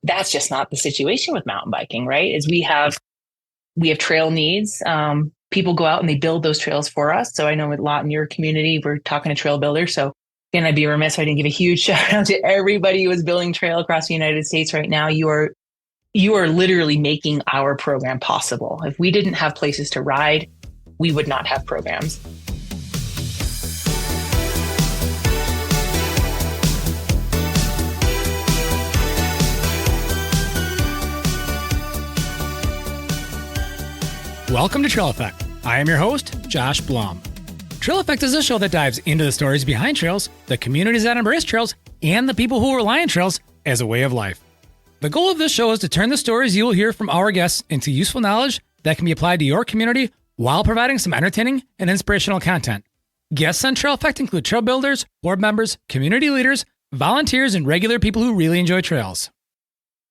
that's just not the situation with mountain biking, right? Is we have trail needs. People go out and they build those trails for us. So I know a lot in your community, we're talking to trail builders. So again, I'd be remiss if I didn't give a huge shout out to everybody who is building trail across the United States right now. You are literally making our program possible. If we didn't have places to ride, we would not have programs. Welcome to Trail Effect. I am your host, Josh Blum. Trail Effect is a show that dives into the stories behind trails, the communities that embrace trails, and the people who rely on trails as a way of life. The goal of this show is to turn the stories you will hear from our guests into useful knowledge that can be applied to your community while providing some entertaining and inspirational content. Guests on Trail Effect include trail builders, board members, community leaders, volunteers, and regular people who really enjoy trails.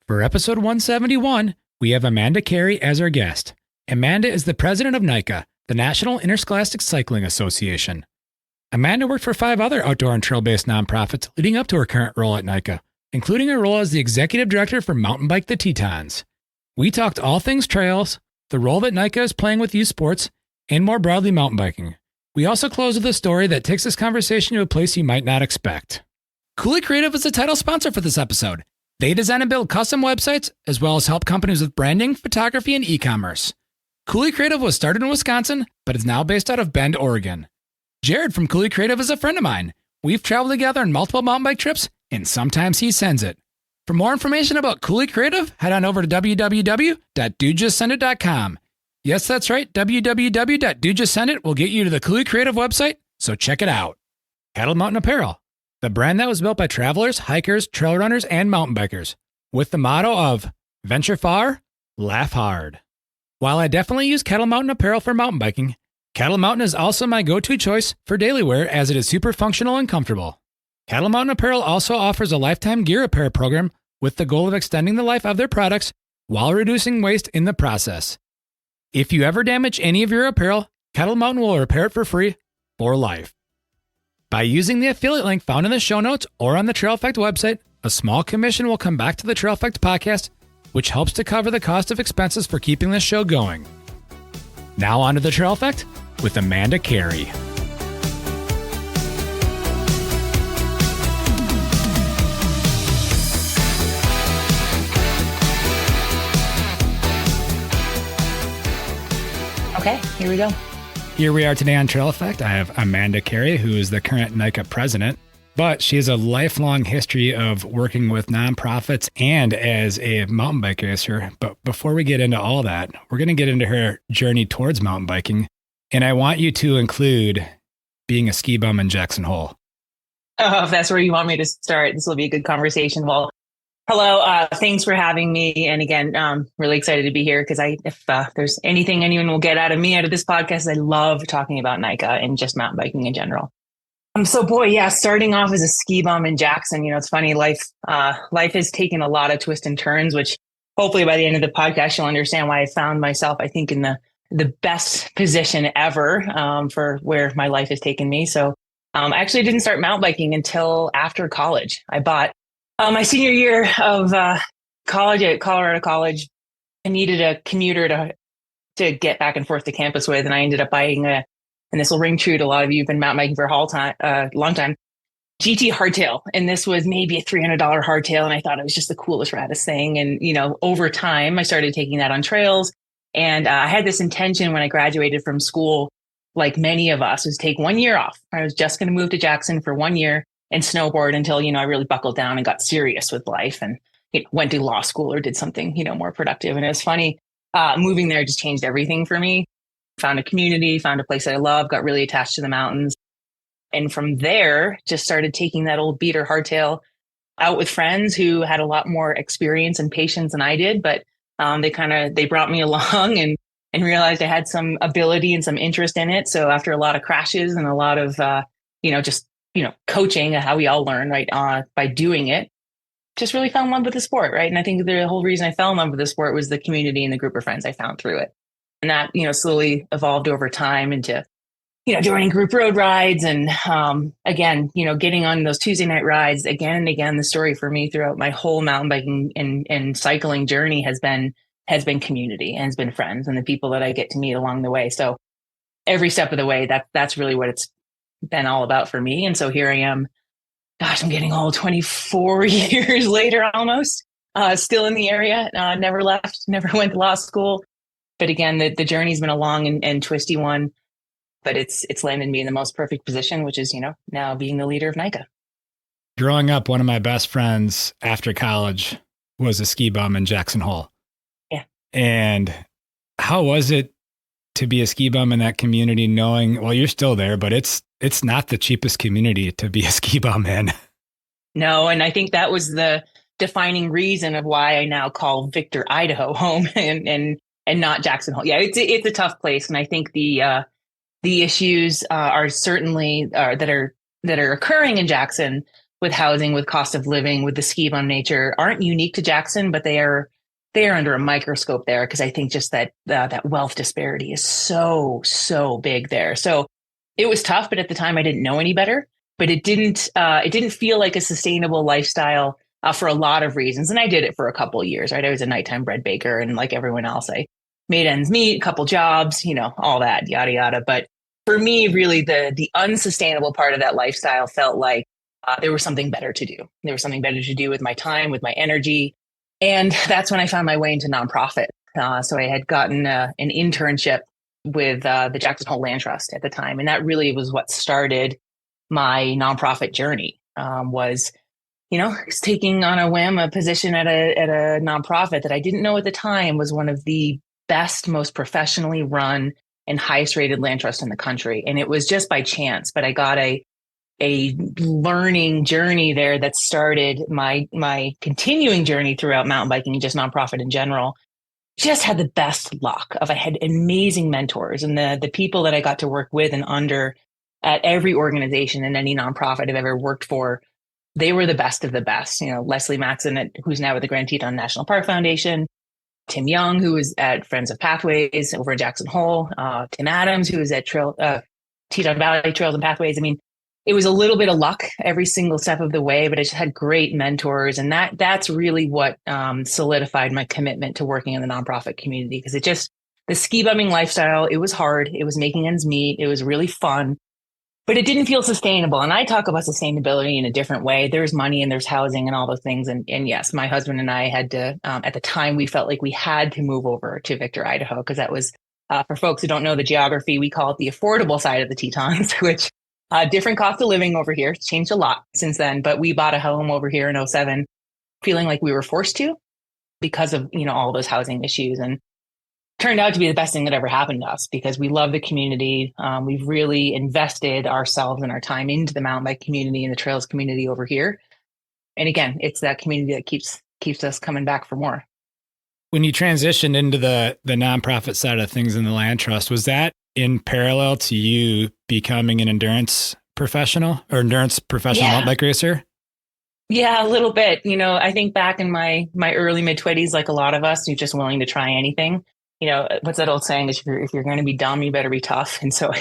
For episode 171, we have Amanda Carey as our guest. Amanda is the president of NICA, the National Interscholastic Cycling Association. Amanda worked for 5 other outdoor and trail-based nonprofits leading up to her current role at NICA, including a role as the executive director for Mountain Bike the Tetons. We talked all things trails, the role that NICA is playing with youth sports, and more broadly mountain biking. We also close with a story that takes this conversation to a place you might not expect. Cooley Creative is the title sponsor for this episode. They design and build custom websites, as well as help companies with branding, photography, and e-commerce. Cooley Creative was started in Wisconsin, but is now based out of Bend, Oregon. Jared from Cooley Creative is a friend of mine. We've traveled together on multiple mountain bike trips, and sometimes he sends it. For more information about Cooley Creative, head on over to www.dudejustsendit.com. Yes, that's right, www.dudejustsendit will get you to the Cooley Creative website, so check it out. Kettle Mountain Apparel, the brand that was built by travelers, hikers, trail runners, and mountain bikers, with the motto of venture far, laugh hard. While I definitely use Kettle Mountain apparel for mountain biking, Kettle Mountain is also my go-to choice for daily wear as it is super functional and comfortable. Kettle Mountain Apparel also offers a lifetime gear repair program with the goal of extending the life of their products while reducing waste in the process. If you ever damage any of your apparel, Kettle Mountain will repair it for free for life. By using the affiliate link found in the show notes or on the Trail Effect website, a small commission will come back to the Trail Effect podcast, which helps to cover the cost of expenses for keeping this show going. Now on to the Trail Effect with Amanda Carey. Okay, here we go. Here we are today on Trail Effect. I have Amanda Carey, who is the current NICA president, but she has a lifelong history of working with nonprofits and as a mountain bike racer. But before we get into all that, we're going to get into her journey towards mountain biking. And I want you to include being a ski bum in Jackson Hole. Oh, if that's where you want me to start, this will be a good conversation. Well, hello, thanks for having me. And again, really excited to be here because if there's anything anyone will get out of this podcast, I love talking about NICA and just mountain biking in general. So boy, yeah, starting off as a ski bum in Jackson, it's funny, life has taken a lot of twists and turns, which hopefully by the end of the podcast, you'll understand why I found myself, I think, in the best position ever for where my life has taken me. So I actually didn't start mountain biking until after college. I bought my senior year of college at Colorado College. I needed a commuter to get back and forth to campus with, and I ended up buying and this will ring true to a lot of you who've been mountain biking for a long time, GT hardtail. And this was maybe a $300 hardtail. And I thought it was just the coolest, raddest thing. And, over time, I started taking that on trails. And I had this intention when I graduated from school, like many of us, was take 1 year off. I was just going to move to Jackson for 1 year and snowboard until, I really buckled down and got serious with life and went to law school or did something, more productive. And it was funny. Moving there just changed everything for me. Found a community, found a place that I love, got really attached to the mountains. And from there, just started taking that old beater hardtail out with friends who had a lot more experience and patience than I did. But they brought me along and realized I had some ability and some interest in it. So after a lot of crashes and a lot of, coaching, how we all learn, right, by doing it, just really fell in love with the sport, right? And I think the whole reason I fell in love with the sport was the community and the group of friends I found through it. And that, slowly evolved over time into, joining group road rides and, again, getting on those Tuesday night rides again and again. The story for me throughout my whole mountain biking and cycling journey has been community and has been friends and the people that I get to meet along the way. So every step of the way, that's really what it's been all about for me. And so here I am. Gosh, I'm getting old, 24 years later, almost, still in the area, never left, never went to law school. But again, the journey's been a long and twisty one, but it's landed me in the most perfect position, which is, now being the leader of NICA. Growing up, one of my best friends after college was a ski bum in Jackson Hole. Yeah. And how was it to be a ski bum in that community, knowing, well, you're still there, but it's not the cheapest community to be a ski bum in? No, and I think that was the defining reason of why I now call Victor, Idaho home and not Jackson Hole. Yeah, it's a tough place, and I think the issues are certainly that are occurring in Jackson with housing, with cost of living, with the ski bum nature aren't unique to Jackson, but they are under a microscope there, because I think just that wealth disparity is so big there. So it was tough, but at the time I didn't know any better. But it didn't feel like a sustainable lifestyle for a lot of reasons. And I did it for a couple of years, right? I was a nighttime bread baker, and like everyone else, I made ends meet, a couple jobs, all that, yada, yada. But for me, really, the unsustainable part of that lifestyle felt like there was something better to do. There was something better to do with my time, with my energy. And that's when I found my way into nonprofit. So I had gotten an internship with the Jackson Hole Land Trust at the time. And that really was what started my nonprofit journey, was taking on a whim a position at a nonprofit that I didn't know at the time was one of the best, most professionally run and highest rated land trust in the country. And it was just by chance, but I got a learning journey there that started my continuing journey throughout mountain biking and just nonprofit in general. Just had the best luck I had amazing mentors, and the people that I got to work with and under at every organization and any nonprofit I've ever worked for, they were the best of the best. Leslie Maxon, who's now with the Grand Teton National Park Foundation, Tim Young, who was at Friends of Pathways over at Jackson Hole, Tim Adams, who was at Teton Valley Trails and Pathways. I mean, it was a little bit of luck every single step of the way, but I just had great mentors. And that's really what solidified my commitment to working in the nonprofit community, because the ski bumming lifestyle, it was hard. It was making ends meet. It was really fun, but it didn't feel sustainable. And I talk about sustainability in a different way. There's money and there's housing and all those things. And yes, my husband and I had to, at the time, we felt like we had to move over to Victor, Idaho, because that was, for folks who don't know the geography, we call it the affordable side of the Tetons, which different cost of living over here. It's changed a lot since then, but we bought a home over here in 2007, feeling like we were forced to because of, all those housing issues, and turned out to be the best thing that ever happened to us, because we love the community. We've really invested ourselves and our time into the mountain bike community and the trails community over here. And again, it's that community that keeps us coming back for more. When you transitioned into the nonprofit side of things in the land trust, was that in parallel to you becoming an endurance professional mountain bike racer? Yeah, a little bit. I think back in my early mid-20s, like a lot of us, you're just willing to try anything. What's that old saying? If you're going to be dumb, you better be tough. And so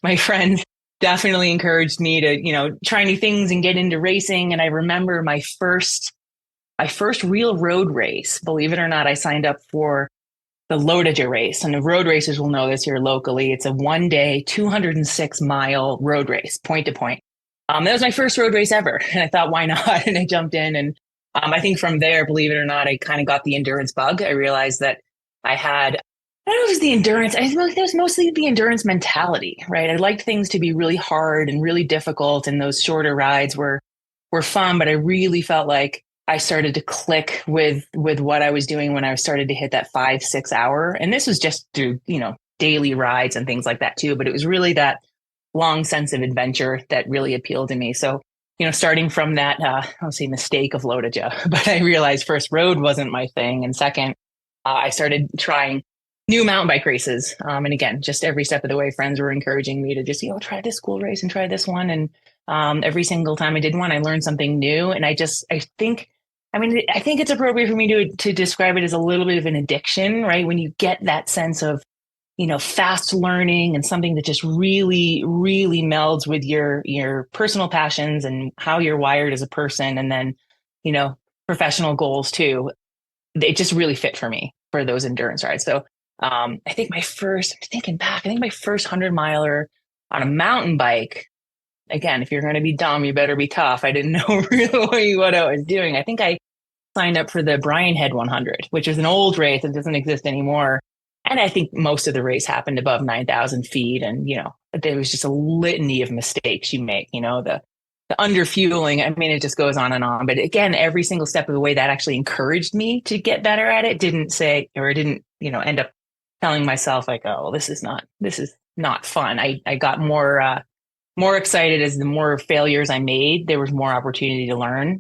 my friends definitely encouraged me to, try new things and get into racing. And I remember my first real road race, believe it or not, I signed up for the Lodija race. And the road racers will know this here locally. It's a 1-day, 206-mile road race, point to point. That was my first road race ever. And I thought, why not? And I jumped in. And I think from there, believe it or not, I kind of got the endurance bug. I realized that I don't know if it was the endurance. I think it was mostly the endurance mentality, right? I liked things to be really hard and really difficult. And those shorter rides were fun, but I really felt like I started to click with what I was doing when I started to hit that 5-6 hour. And this was just through, daily rides and things like that too. But it was really that long sense of adventure that really appealed to me. So, starting from that, I'll say mistake of Lodija, but I realized first, road wasn't my thing. And second, I started trying new mountain bike races. And again, just every step of the way, friends were encouraging me to just, try this cool race and try this one. And every single time I did one, I learned something new. And I think it's appropriate for me to describe it as a little bit of an addiction, right? When you get that sense of fast learning and something that just really, really melds with your personal passions and how you're wired as a person. And then, professional goals too. It just really fit for me for those endurance rides. So I think thinking back, I think my first 100-miler on a mountain bike, again, if you're going to be dumb, you better be tough. I didn't know really what I was doing. I think I signed up for the Bryan Head 100, which is an old race that doesn't exist anymore. And I think most of the race happened above 9,000 feet. And, there was just a litany of mistakes you make, the under fueling. I mean, it just goes on and on. But again, every single step of the way that actually encouraged me to get better at it. Didn't end up telling myself like, oh, this is not fun. I got more excited as the more failures I made, there was more opportunity to learn.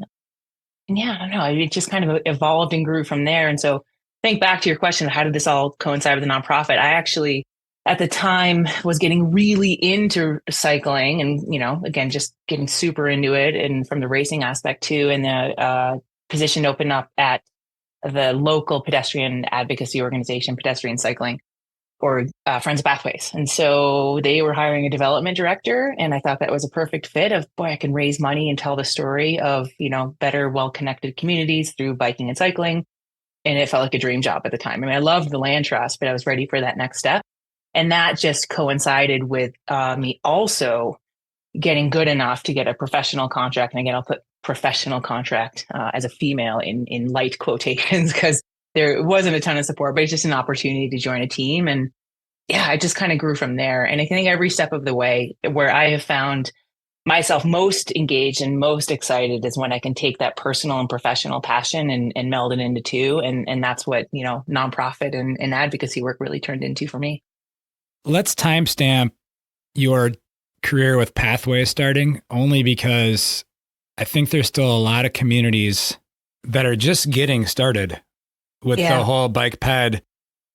And yeah, I don't know. It just kind of evolved and grew from there. And so think back to your question, how did this all coincide with the nonprofit? I actually, at the time, was getting really into cycling and, again, just getting super into it and from the racing aspect too. And the position opened up at the local pedestrian advocacy organization, Pedestrian Cycling, or Friends of Pathways. And so they were hiring a development director. And I thought that was a perfect fit of, boy, I can raise money and tell the story of, better, well-connected communities through biking and cycling. And it felt like a dream job at the time. I mean, I loved the land trust, but I was ready for that next step. And that just coincided with me also getting good enough to get a professional contract. And again, I'll put professional contract as a female in light quotations because there wasn't a ton of support, but it's just an opportunity to join a team. And yeah, I just kind of grew from there. And I think every step of the way where I have found myself most engaged and most excited is when I can take that personal and professional passion and meld it into two. And that's what, nonprofit and advocacy work really turned into for me. Let's timestamp your career with Pathways starting, only because I think there's still a lot of communities that are just getting started with the whole bike ped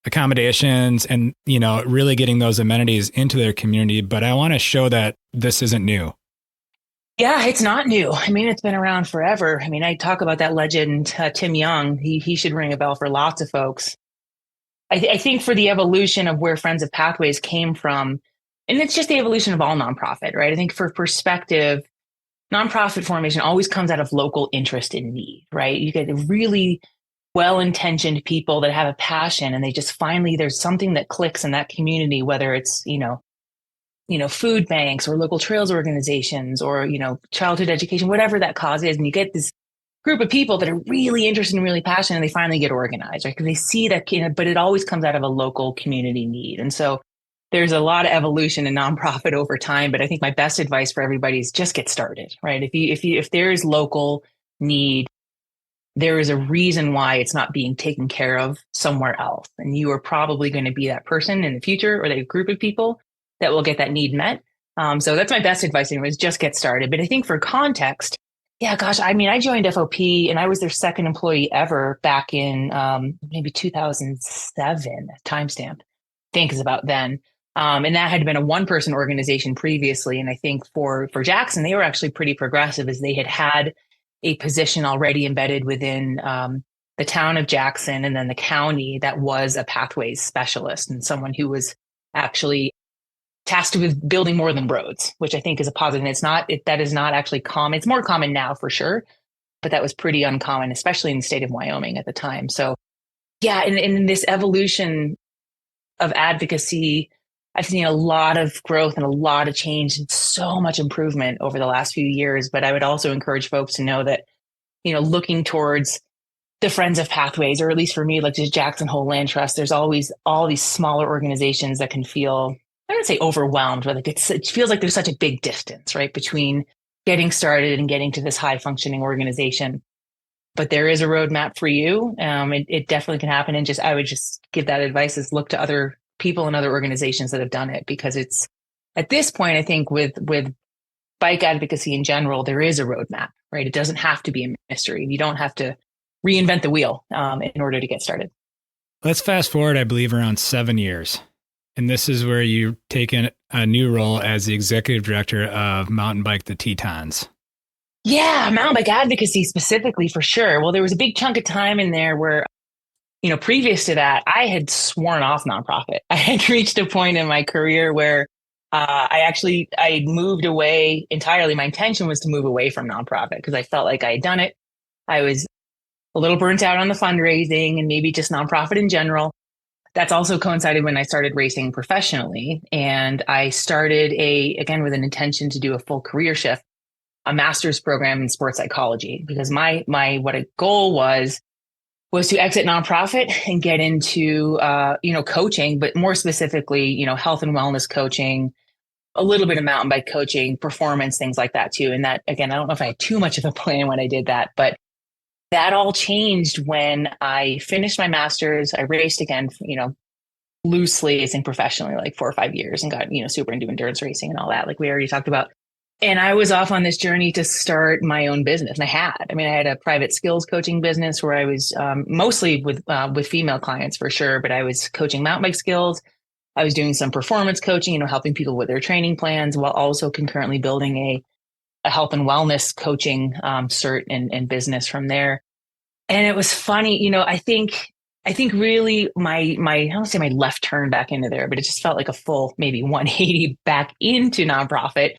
accommodations and, really getting those amenities into their community. But I want to show that this isn't new. Yeah, it's not new. I mean, it's been around forever. I mean, I talk about that legend, Tim Young. He should ring a bell for lots of folks. I think for the evolution of where Friends of Pathways came from, and it's just the evolution of all nonprofit, right? I think for perspective, nonprofit formation always comes out of local interest and need, right? You get really well-intentioned people that have a passion and they just finally, there's something that clicks in that community, whether it's, food banks or local trails organizations or, childhood education, whatever that cause is. And you get this group of people that are really interested and really passionate and they finally get organized, right? Because they see that, but it always comes out of a local community need. And so there's a lot of evolution in nonprofit over time, but I think my best advice for everybody is just get started, right? If there is local need, there is a reason why it's not being taken care of somewhere else. And you are probably going to be that person in the future or that group of people that will get that need met. So that's my best advice anyways, just get started. But I think for context, yeah, gosh, I mean, I joined FOP and I was their second employee ever back in maybe 2007, timestamp, I think is about then. And that had been a one-person organization previously. And I think for Jackson, they were actually pretty progressive as they had a position already embedded within the town of Jackson and then the county that was a pathways specialist and someone who was actually tasked with building more than roads, which I think is a positive. And that is not actually common. It's more common now for sure, but that was pretty uncommon, especially in the state of Wyoming at the time. So yeah, in this evolution of advocacy, I've seen a lot of growth and a lot of change and so much improvement over the last few years. But I would also encourage folks to know that, looking towards the Friends of Pathways, or at least for me, like just Jackson Hole Land Trust, there's always all these smaller organizations that can feel, I don't say overwhelmed, but like it feels like there's such a big distance, right, between getting started and getting to this high functioning organization. But there is a roadmap for you. It definitely can happen. And I would just give that advice is look to other people and other organizations that have done it, because it's at this point, I think with bike advocacy in general, there is a roadmap, right? It doesn't have to be a mystery. You don't have to reinvent the wheel in order to get started. Let's fast forward, I believe, around 7 years. And this is where you've taken a new role as the executive director of Mountain Bike the Tetons. Yeah, mountain bike advocacy specifically for sure. Well, there was a big chunk of time in there where previous to that, I had sworn off nonprofit. I had reached a point in my career where I moved away entirely. My intention was to move away from nonprofit because I felt like I had done it. I was a little burnt out on the fundraising and maybe just nonprofit in general. That's also coincided when I started racing professionally. And I started again, with an intention to do a full career shift, a master's program in sports psychology, because what a goal was to exit nonprofit and get into, coaching, but more specifically, health and wellness coaching, a little bit of mountain bike coaching, performance, things like that too. And that, again, I don't know if I had too much of a plan when I did that, but that all changed when I finished my master's. I raced again, loosely, I think professionally, like 4 or 5 years, and got, super into endurance racing and all that, like we already talked about. And I was off on this journey to start my own business. And I had a private skills coaching business where I was mostly with female clients for sure, but I was coaching mountain bike skills. I was doing some performance coaching, helping people with their training plans, while also concurrently building a health and wellness coaching cert and business from there. And it was funny, I think really I don't want to say my left turn back into there, but it just felt like a full maybe 180 back into nonprofit.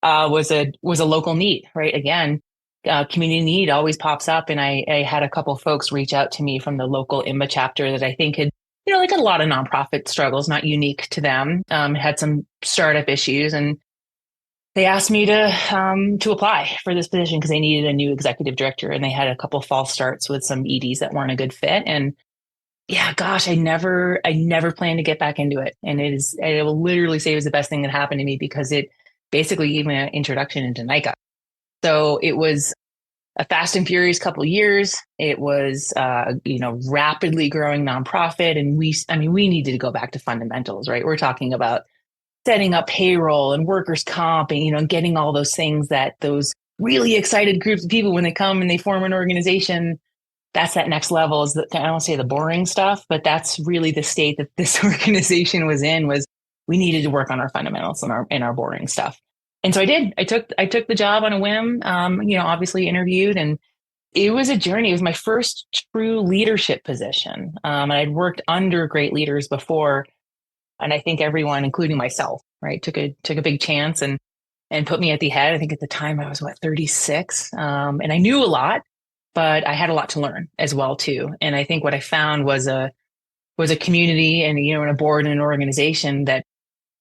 Was a local need, right? Again, community need always pops up. And I had a couple of folks reach out to me from the local IMBA chapter that I think had, like a lot of nonprofit struggles, not unique to them, had some startup issues. And they asked me to apply for this position because they needed a new executive director. And they had a couple of false starts with some EDs that weren't a good fit. And yeah, gosh, I never planned to get back into it. And I will literally say it was the best thing that happened to me, because it basically gave me an introduction into NICA. So it was a fast and furious couple of years. It was, rapidly growing nonprofit. And we needed to go back to fundamentals, right? We're talking about setting up payroll and workers' comp and, getting all those things that those really excited groups of people, when they come and they form an organization, that's that next level. I don't want to say the boring stuff, but that's really the state that this organization was in. Was we needed to work on our fundamentals and our boring stuff. And so I did. I took the job on a whim. Obviously interviewed, and it was a journey. It was my first true leadership position. And I'd worked under great leaders before, and I think everyone, including myself, right, took a big chance and put me at the head. I think at the time I was 36, and I knew a lot, but I had a lot to learn as well too. And I think what I found was a community and and a board and an organization that,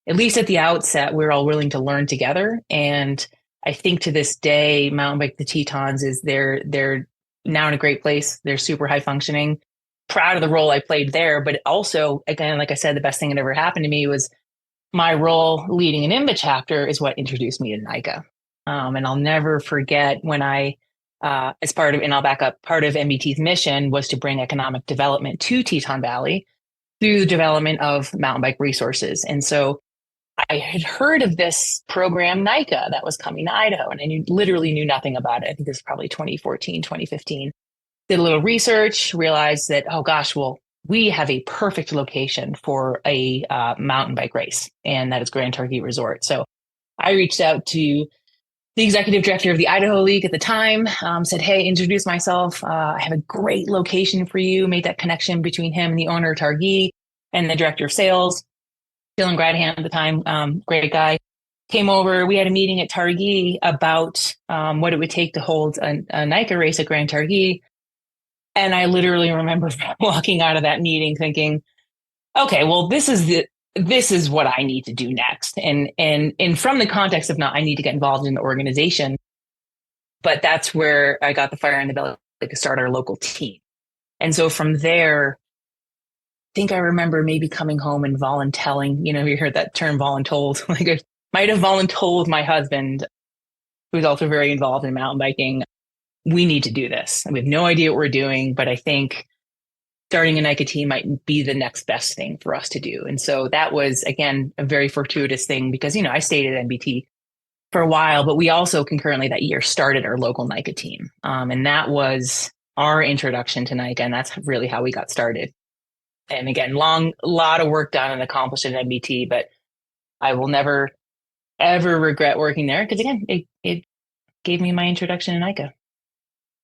at least at the outset, we're all willing to learn together. And I think to this day, Mountain Bike the Tetons they're now in a great place. They're super high functioning. Proud of the role I played there, but also, again, like I said, the best thing that ever happened to me was my role leading an IMBA chapter is what introduced me to NICA. And I'll never forget when as part of, and I'll back up, part of MBT's mission was to bring economic development to Teton Valley through the development of mountain bike resources. And so I had heard of this program, NICA, that was coming to Idaho, and I literally knew nothing about it. I think this was probably 2014, 2015. Did a little research, realized that, oh gosh, well, we have a perfect location for a mountain bike race, and that is Grand Turkey Resort. So I reached out to the executive director of the Idaho League at the time, said, hey, introduce myself. I have a great location for you. Made that connection between him and the owner, Targhee, and the director of sales, Dylan Gradhan at the time, great guy, came over. We had a meeting at Targhee about what it would take to hold a NICA race at Grand Targhee. And I literally remember walking out of that meeting thinking, okay, well, this is what I need to do next. And from the context of not, I need to get involved in the organization, but that's where I got the fire in the belly to start our local team. And so from there, I think I remember maybe coming home and voluntelling, you heard that term voluntold, like I might have voluntold my husband, who's also very involved in mountain biking. We need to do this. We have no idea what we're doing, but I think starting a NICA team might be the next best thing for us to do. And so that was, again, a very fortuitous thing because, I stayed at NBT for a while, but we also concurrently that year started our local NICA team. And that was our introduction to NICA. And that's really how we got started. And again, a lot of work done and accomplished at NBT, but I will never, ever regret working there because, again, it gave me my introduction to NICA.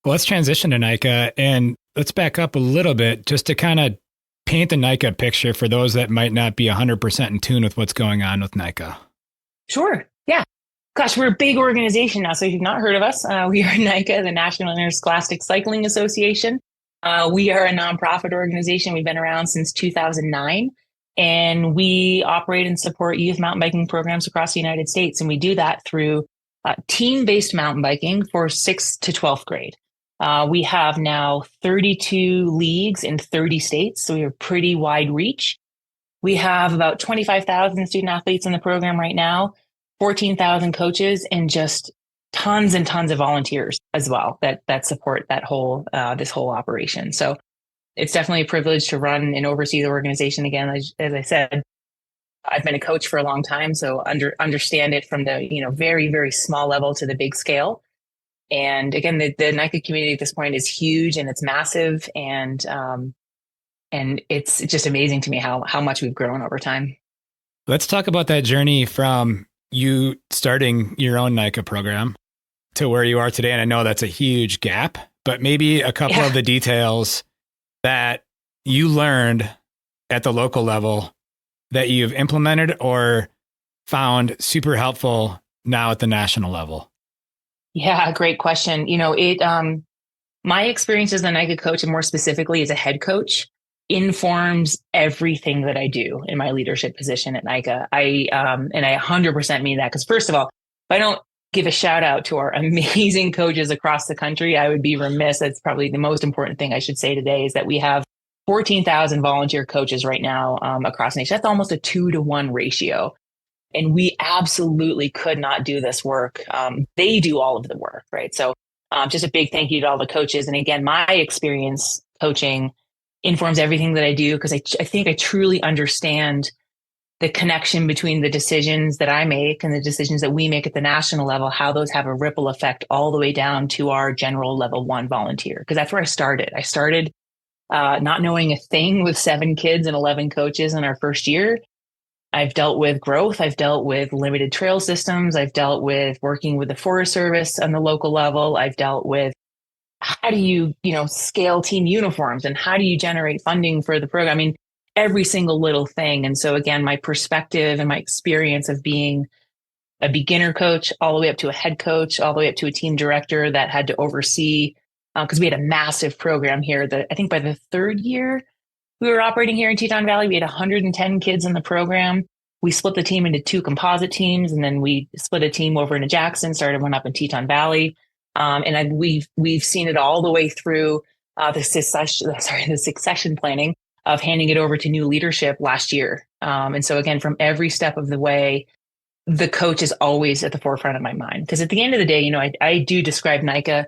Well, let's transition to NICA and let's back up a little bit just to kind of paint the NICA picture for those that might not be 100% in tune with what's going on with NICA. Sure. Yeah. Gosh, we're a big organization now. So if you've not heard of us, we are NICA, the National Interscholastic Cycling Association. We are a nonprofit organization. We've been around since 2009, and we operate and support youth mountain biking programs across the United States. And we do that through team-based mountain biking for 6th to 12th grade. We have now 32 leagues in 30 states, so we have pretty wide reach. We have about 25,000 student athletes in the program right now, 14,000 coaches, and just tons and tons of volunteers as well that support that whole this whole operation. So it's definitely a privilege to run and oversee the organization. Again, as I said, I've been a coach for a long time, so understand it from the very, very small level to the big scale. And again, the NICA community at this point is huge and it's massive, and it's just amazing to me how much we've grown over time. Let's talk about that journey from you starting your own NICA program to where you are today. And I know that's a huge gap, but maybe a couple of the details that you learned at the local level that you've implemented or found super helpful now at the national level. Yeah, great question. My experience as a NICA coach, and more specifically as a head coach, informs everything that I do in my leadership position at NICA. I 100% mean that, because first of all, if I don't give a shout out to our amazing coaches across the country, I would be remiss. That's probably the most important thing I should say today, is that we have 14,000 volunteer coaches right now across the nation. That's almost a 2-to-1 ratio. And we absolutely could not do this work. They do all of the work, right? So just a big thank you to all the coaches. And again, my experience coaching informs everything that I do, because I think I truly understand the connection between the decisions that I make and the decisions that we make at the national level, how those have a ripple effect all the way down to our general level 1 volunteer. Because that's where I started. I started not knowing a thing with 7 kids and 11 coaches in our first year. I've dealt with growth. I've dealt with limited trail systems. I've dealt with working with the Forest Service on the local level. I've dealt with how do you, scale team uniforms, and how do you generate funding for the program? I mean, every single little thing. And so again, my perspective and my experience of being a beginner coach all the way up to a head coach, all the way up to a team director that had to oversee, because we had a massive program here that I think by the 3rd year we were operating here in Teton Valley, we had 110 kids in the program. We split the team into 2 composite teams, and then we split a team over into Jackson, started one up in Teton Valley. We've seen it all the way through the succession planning of handing it over to new leadership last year. And so again, from every step of the way, the coach is always at the forefront of my mind. Because at the end of the day, I do describe NICA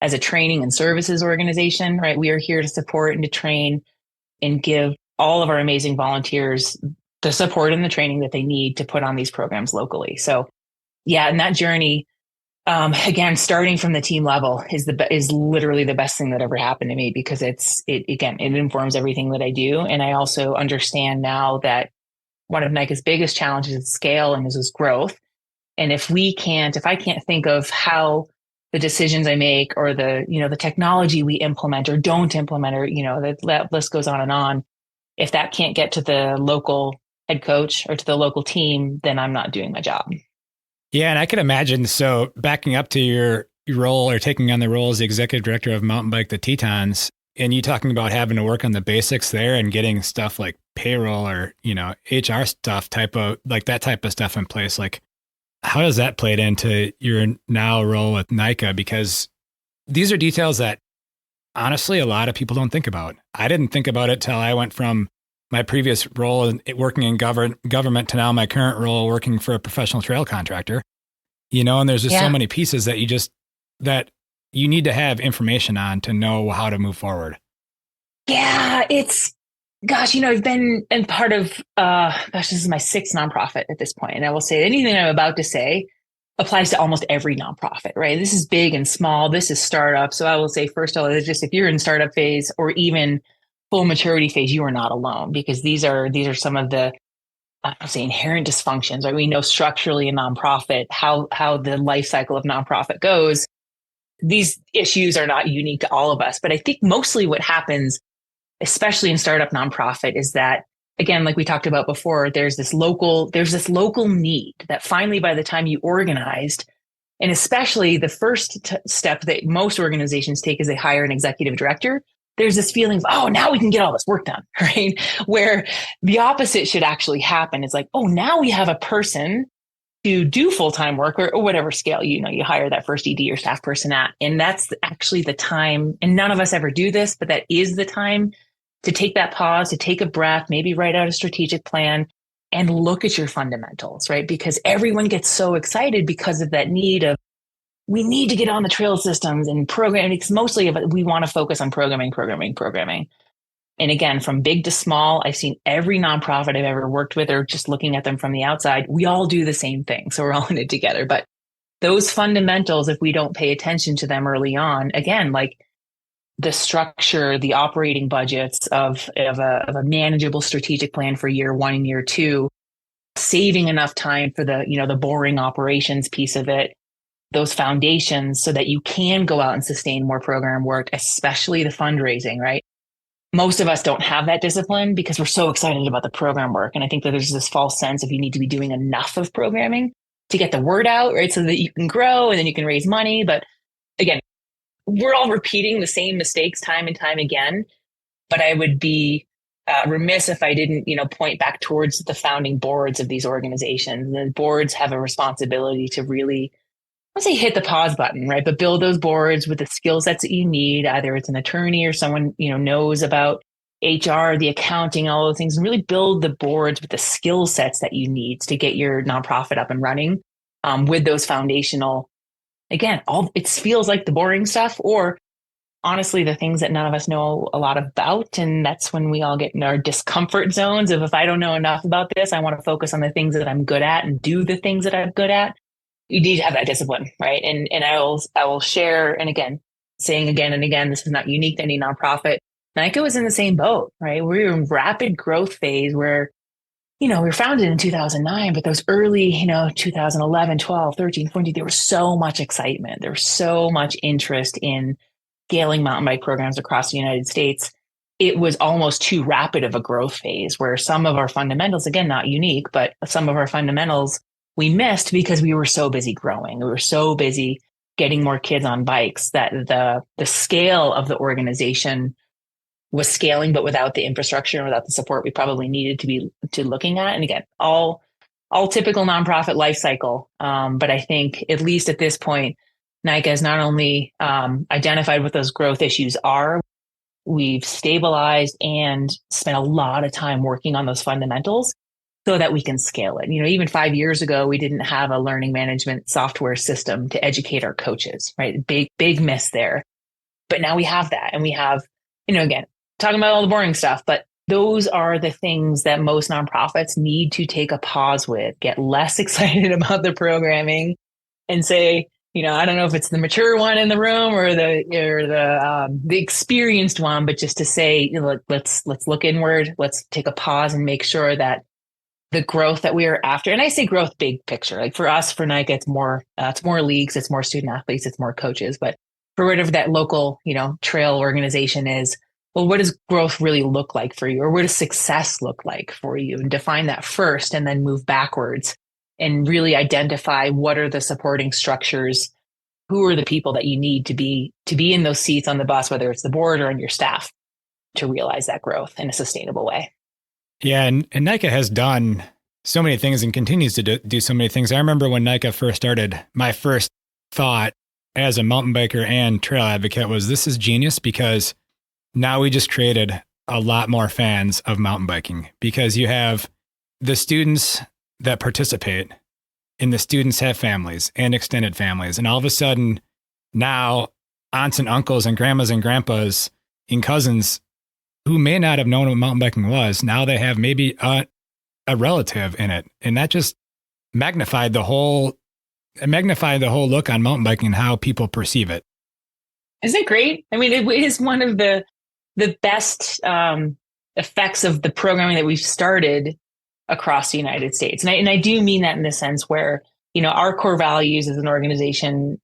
as a training and services organization, right? We are here to support and to train and give all of our amazing volunteers the support and the training that they need to put on these programs locally. So yeah, and that journey, again, starting from the team level is literally the best thing that ever happened to me, because it informs everything that I do. And I also understand now that one of NICA's biggest challenges is scale and is growth. And if I can't think of how the decisions I make, or the technology we implement or don't implement, or, that list goes on and on. If that can't get to the local head coach or to the local team, then I'm not doing my job. Yeah. And I can imagine. So backing up to your role, or taking on the role as the executive director of Mountain Bike the Tetons, and you talking about having to work on the basics there and getting stuff like payroll or, HR stuff that type of stuff in place. Like, how does that play into your now role with NICA? Because these are details that honestly, a lot of people don't think about. I didn't think about it till I went from my previous role working in government to now my current role working for a professional trail contractor, and there's just so many pieces that you need to have information on to know how to move forward. Yeah, I've been in part of, this is my 6th nonprofit at this point. And I will say anything I'm about to say applies to almost every nonprofit, right? This is big and small. This is startup. So I will say, first of all, it's just, if you're in startup phase or even full maturity phase, you are not alone, because these are some of the, inherent dysfunctions, right? We know structurally in nonprofit, how the life cycle of nonprofit goes. these issues are not unique to all of us, but I think mostly what happens, especially in startup nonprofit, is that, again, like we talked about before, there's this local need that finally, by the time you organized, and especially the first step that most organizations take is they hire an executive director, there's this feeling of, oh, now we can get all this work done, right? Where the opposite should actually happen. It's like, oh, now we have a person to do full-time work or whatever scale, you hire that first ED or staff person at. And that's actually the time. And none of us ever do this, but that is the time to take that pause, to take a breath, maybe write out a strategic plan and look at your fundamentals, right? Because everyone gets so excited because of that need of, we need to get on the trail systems and programming. It's mostly we want to focus on programming. And again, from big to small, I've seen every nonprofit I've ever worked with, or just looking at them from the outside, we all do the same thing. So we're all in it together. But those fundamentals, if we don't pay attention to them early on, again, like the structure, the operating budgets of a manageable strategic plan for year one and year two, saving enough time for the boring operations piece of it, those foundations so that you can go out and sustain more program work, especially the fundraising, right? Most of us don't have that discipline because we're so excited about the program work. And I think that there's this false sense of you need to be doing enough of programming to get the word out, right? So that you can grow and then you can raise money. But again, we're all repeating the same mistakes time and time again. But I would be remiss if I didn't, point back towards the founding boards of these organizations. The boards have a responsibility to really, let's say, hit the pause button, right? But build those boards with the skill sets that you need. Either it's an attorney or someone, knows about HR, the accounting, all those things, and really build the boards with the skill sets that you need to get your nonprofit up and running with those foundational, again, it feels like the boring stuff, or honestly, the things that none of us know a lot about. And that's when we all get in our discomfort zones of, if I don't know enough about this, I want to focus on the things that I'm good at and do the things that I'm good at. You need to have that discipline, right? And I will share, and again, saying again and again, this is not unique to any nonprofit. NICA was in the same boat, right? We were in rapid growth phase where, we were founded in 2009, but those early, 2011, 12, 13, 14, there was so much excitement. There was so much interest in scaling mountain bike programs across the United States. It was almost too rapid of a growth phase where some of our fundamentals, again, not unique, but some of our fundamentals we missed because we were so busy growing. We were so busy getting more kids on bikes that the scale of the organization was scaling, but without the infrastructure and without the support we probably needed to looking at. And again, all typical nonprofit life cycle. But I think at least at this point, NICA has not only identified what those growth issues are, we've stabilized and spent a lot of time working on those fundamentals so that we can scale it. Even 5 years ago, we didn't have a learning management software system to educate our coaches, right? Big miss there. But now we have that, and we have, again, talking about all the boring stuff, but those are the things that most nonprofits need to take a pause with, get less excited about the programming and say, I don't know if it's the mature one in the room or the experienced one, but just to say, let's look inward, let's take a pause and make sure that the growth that we are after, and I say growth big picture, like for us, for NICA, it's more leagues, it's more student athletes, it's more coaches, but for whatever that local, trail organization is, well, what does growth really look like for you? Or what does success look like for you? And define that first and then move backwards and really identify what are the supporting structures, who are the people that you need to be in those seats on the bus, whether it's the board or on your staff, to realize that growth in a sustainable way. Yeah, and NICA has done so many things and continues to do so many things. I remember when NICA first started, my first thought as a mountain biker and trail advocate was, this is genius, because now we just created a lot more fans of mountain biking, because you have the students that participate, and the students have families and extended families. And all of a sudden now aunts and uncles and grandmas and grandpas and cousins who may not have known what mountain biking was, now they have maybe a relative in it. And that just magnified the whole look on mountain biking and how people perceive it. Isn't it great? I mean, it is one of the best effects of the programming that we've started across the United States. And I do mean that in the sense where, our core values as an organization,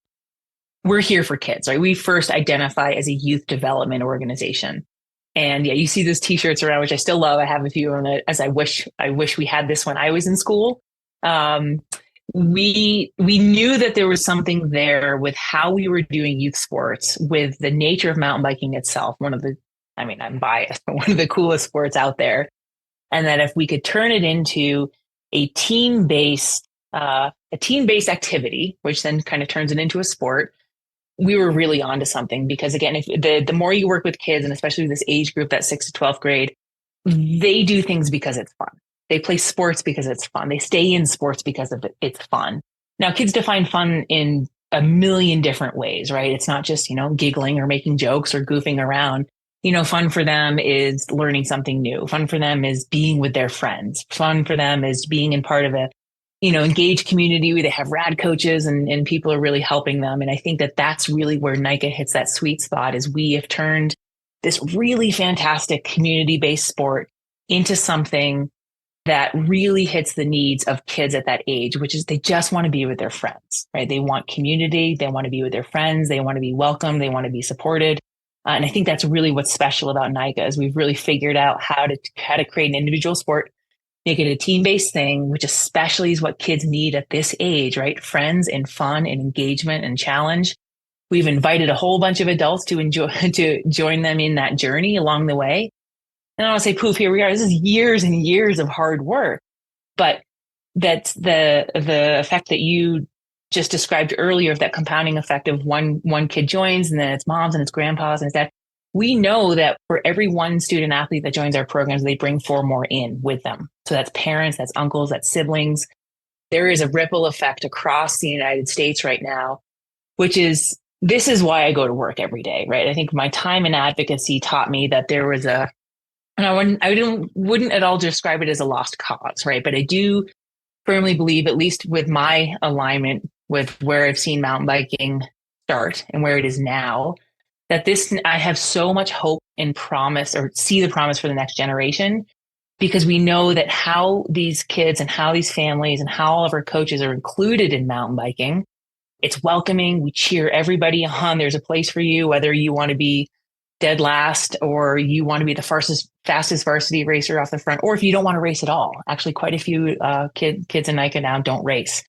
we're here for kids, right? We first identify as a youth development organization. And yeah, you see those t-shirts around, which I still love. I have a few on it, as I wish we had this when I was in school. We knew that there was something there with how we were doing youth sports, with the nature of mountain biking itself. I'm biased, but one of the coolest sports out there. And that if we could turn it into a team-based activity, which then kind of turns it into a sport, we were really onto something. Because again, if the more you work with kids, and especially this age group, that 6th to 12th grade, they do things because it's fun. They play sports because it's fun. They stay in sports because of it's fun. Now, kids define fun in a million different ways, right? It's not just, giggling or making jokes or goofing around. Fun for them is learning something new. Fun for them is being with their friends. Fun for them is being in part of a, engaged community where they have rad coaches and people are really helping them. And I think that that's really where NICA hits that sweet spot, is we have turned this really fantastic community-based sport into something that really hits the needs of kids at that age, which is they just want to be with their friends, right? They want community. They want to be with their friends. They want to be welcomed. They want to be supported. And I think that's really what's special about NICA, is we've really figured out how to create an individual sport, make it a team-based thing, which especially is what kids need at this age, right? Friends and fun and engagement and challenge. We've invited a whole bunch of adults to join them in that journey along the way. And I don't want to say, poof, here we are. This is years and years of hard work, but that's the effect that you just described earlier, of that compounding effect of one kid joins, and then it's moms and it's grandpas and it's dad. We know that for every one student athlete that joins our programs, they bring 4 more in with them. So that's parents, that's uncles, that's siblings. There is a ripple effect across the United States right now, this is why I go to work every day, right? I think my time in advocacy taught me that there was and I wouldn't at all describe it as a lost cause, right? But I do firmly believe, at least with my alignment with where I've seen mountain biking start and where it is now, that I have so much hope and promise, or see the promise for the next generation, because we know that how these kids and how these families and how all of our coaches are included in mountain biking, it's welcoming. We cheer everybody on. There's a place for you, whether you want to be dead last or you want to be the fastest varsity racer off the front, or if you don't want to race at all. Actually, quite a few kids in NICA now don't race.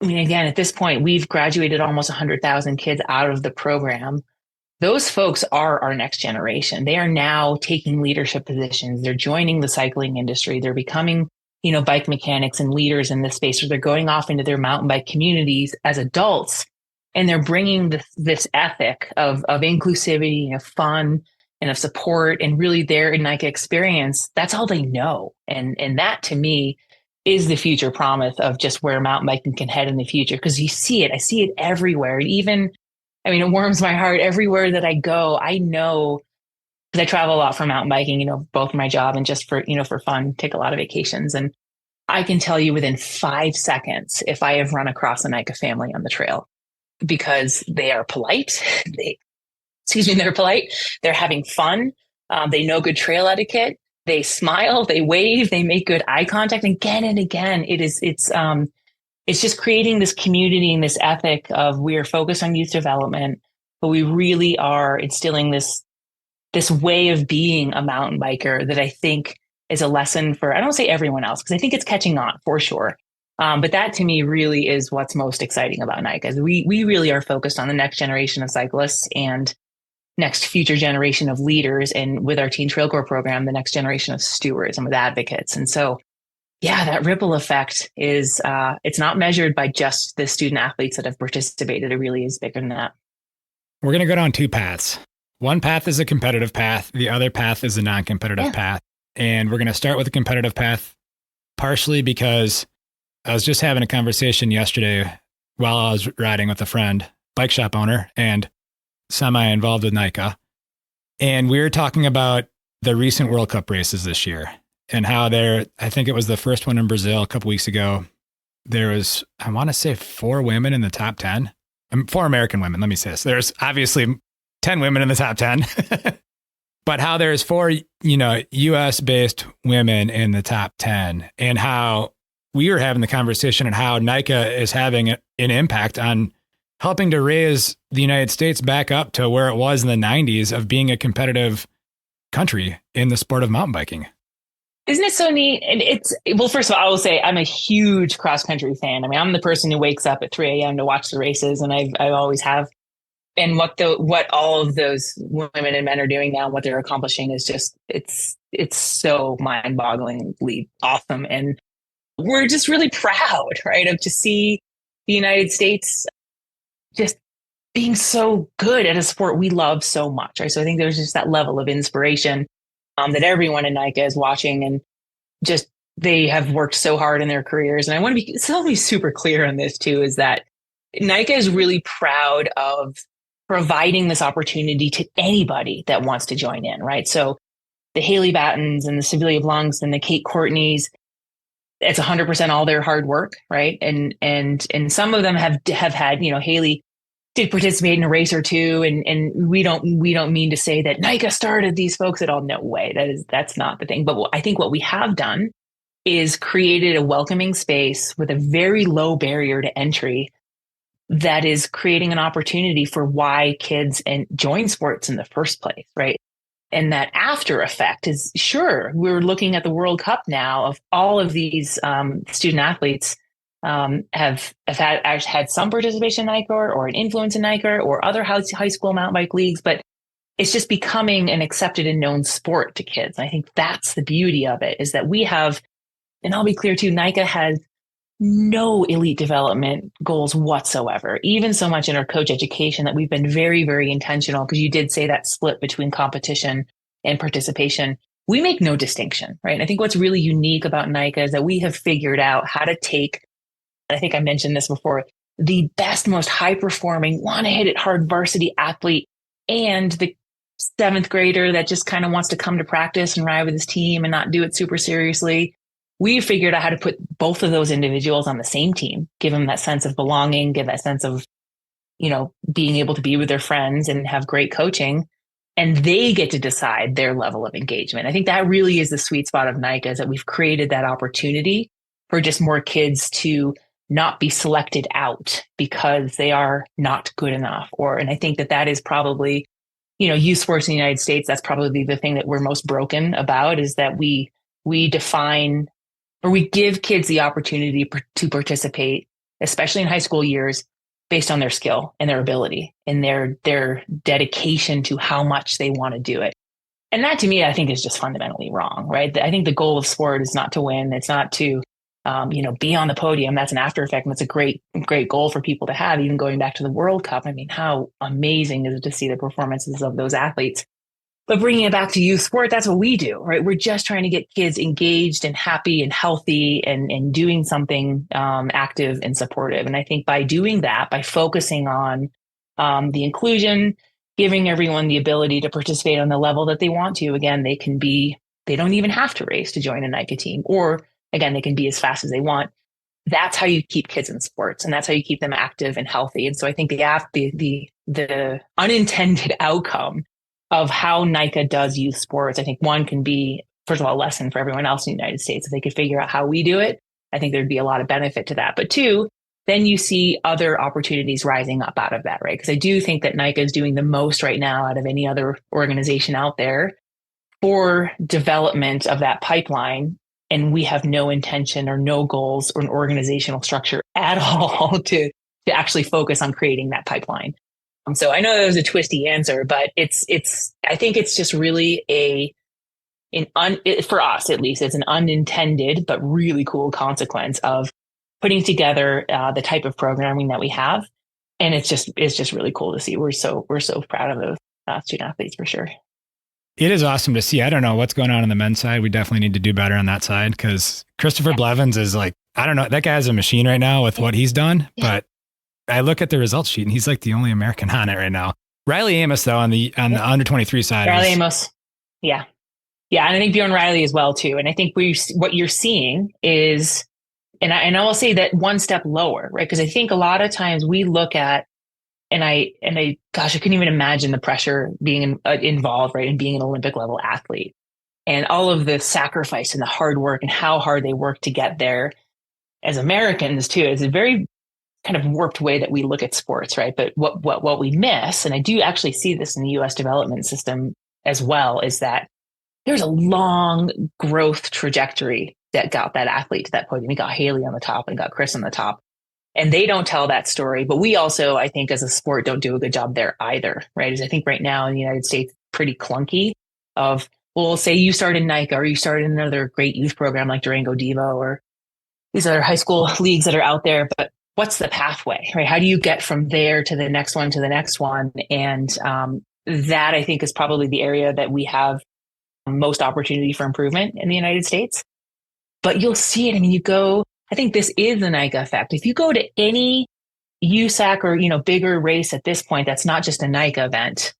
I mean, again, at this point, we've graduated almost 100,000 kids out of the program. Those folks are our next generation. They are now taking leadership positions. They're joining the cycling industry. They're becoming, bike mechanics and leaders in this space, or they're going off into their mountain bike communities as adults. And they're bringing this ethic of inclusivity, of fun, and of support, and really their NICA experience. That's all they know. And that, to me, is the future promise of just where mountain biking can head in the future. Because you see it. I see it everywhere. And it warms my heart everywhere that I go. I know, because I travel a lot for mountain biking, both for my job and just for fun, take a lot of vacations. And I can tell you within 5 seconds if I have run across a NICA family on the trail, because they are polite. They're polite. They're having fun. They know good trail etiquette. They smile, they wave, they make good eye contact. Again and again, it's just creating this community and this ethic of, we are focused on youth development, but we really are instilling this way of being a mountain biker that I think is a lesson for, I don't want to say everyone else, because I think it's catching on for sure. But that, to me, really is what's most exciting about NICA. We really are focused on the next generation of cyclists and next future generation of leaders. And with our Teen Trail Corps program, the next generation of stewards and with advocates. And so, yeah, that ripple effect is, it's not measured by just the student athletes that have participated. It really is bigger than that. We're going to go down 2 paths. One path is a competitive path. The other path is a non-competitive path. And we're going to start with the competitive path, partially because I was just having a conversation yesterday while I was riding with a friend, bike shop owner, and semi-involved with NICA. And we were talking about the recent World Cup races this year and how I think it was the first one in Brazil a couple weeks ago. There was, I want to say 4 women in the top 10. 4 American women, let me say this. There's obviously 10 women in the top 10, but how there's 4, US-based women in the top 10, and how we were having the conversation and how NICA is having an impact on helping to raise the United States back up to where it was in the 90s of being a competitive country in the sport of mountain biking. Isn't it so neat? And well, first of all, I will say I'm a huge cross country fan. I mean, I'm the person who wakes up at 3 a.m. to watch the races, and I always have. And what all of those women and men are doing now, what they're accomplishing is just, it's so mind-bogglingly awesome. And we're just really proud, right, of to see the United States just being so good at a sport we love so much, right? So I think there's just that level of inspiration that everyone in NICA is watching, and just they have worked so hard in their careers. And I want to be super clear on this too, is that NICA is really proud of providing this opportunity to anybody that wants to join in, right? So the Haley Battens and the Sevilla Blancs and the Kate Courtneys, it's 100% all their hard work, right? And some of them have had, Haley did participate in a race or two, and we don't mean to say that NICA started these folks at all. No way. That's not the thing. But I think what we have done is created a welcoming space with a very low barrier to entry that is creating an opportunity for why kids join sports in the first place, right? And that after effect is, sure, we're looking at the World Cup now of all of these student athletes have had some participation in NICA or an influence in NICA or other high school mountain bike leagues, but it's just becoming an accepted and known sport to kids. And I think that's the beauty of it, is that we have, and I'll be clear too, NICA has no elite development goals whatsoever, even so much in our coach education that we've been very, very intentional, because you did say that split between competition and participation. We make no distinction, right? And I think what's really unique about NICA is that we have figured out how to take, and I think I mentioned this before, the best, most high performing, want to hit it hard varsity athlete and the seventh grader that just kind of wants to come to practice and ride with his team and not do it super seriously. We figured out how to put both of those individuals on the same team, give them that sense of belonging, give that sense of, being able to be with their friends and have great coaching, and they get to decide their level of engagement. I think that really is the sweet spot of NICA, is that we've created that opportunity for just more kids to not be selected out because they are not good enough. And I think that is probably, youth sports in the United States, that's probably the thing that we're most broken about, is that we define, or we give kids the opportunity to participate, especially in high school years, based on their skill and their ability and their dedication to how much they want to do it. And that, to me, I think is just fundamentally wrong, right? I think the goal of sport is not to win. It's not to, be on the podium. That's an after effect. And that's a great, great goal for people to have, even going back to the World Cup. I mean, how amazing is it to see the performances of those athletes? But bringing it back to youth sport, that's what we do, right? We're just trying to get kids engaged and happy and healthy and doing something active and supportive. And I think by doing that, by focusing on the inclusion, giving everyone the ability to participate on the level that they want to, again, they don't even have to race to join a NICA team, or again, they can be as fast as they want. That's how you keep kids in sports, and that's how you keep them active and healthy. And so I think the unintended outcome of how NICA does youth sports, I think one can be, first of all, a lesson for everyone else in the United States. If they could figure out how we do it, I think there'd be a lot of benefit to that. But two, then you see other opportunities rising up out of that, right? Because I do think that NICA is doing the most right now out of any other organization out there for development of that pipeline. And we have no intention or no goals or an organizational structure at all to actually focus on creating that pipeline. So I know that was a twisty answer, but I think it's just really for us at least, it's an unintended but really cool consequence of putting together the type of programming that we have, and it's just really cool to see. We're so proud of those student athletes for sure. It is awesome to see. I don't know what's going on the men's side. We definitely need to do better on that side, because Christopher Blevins is like, I don't know, that guy's a machine right now with what he's done, but I look at the results sheet and he's like the only American on it right now. Riley Amos, though, on the under 23 side. Riley Amos. Yeah. Yeah. And I think Bjorn Riley as well, too. And I think what you're seeing is, and I will say that one step lower, right? Because I think a lot of times we look at, gosh, I couldn't even imagine the pressure being involved, right? And being an Olympic level athlete and all of the sacrifice and the hard work and how hard they work to get there as Americans too. It's very kind of warped way that we look at sports, right? But what we miss, and I do actually see this in the US development system as well, is that there's a long growth trajectory that got that athlete to that point. We got Haley on the top and got Chris on the top. And they don't tell that story. But we also, I think, as a sport, don't do a good job there either, right? As I think right now in the United States, pretty clunky of, well, say you started NICA or you started another great youth program like Durango Devo or these other high school leagues that are out there. But what's the pathway, right? How do you get from there to the next one to the next one? And that, I think, is probably the area that we have most opportunity for improvement in the United States. But you'll see it. I mean, you go, I think this is the NICA effect. If you go to any USAC or, bigger race at this point, that's not just a NICA event,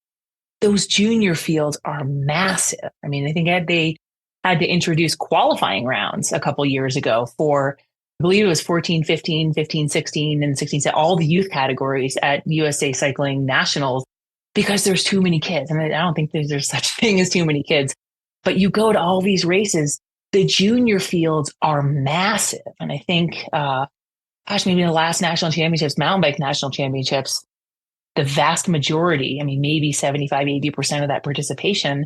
those junior fields are massive. I mean, I think they had to introduce qualifying rounds a couple years ago for, I believe it was 14, 15, 15, 16, and 16, all the youth categories at USA Cycling Nationals, because there's too many kids. I mean, I don't think there's such thing as too many kids, but you go to all these races, the junior fields are massive. And I think, maybe the last national championships, Mountain Bike national championships, the vast majority, I mean, maybe 75, 80% of that participation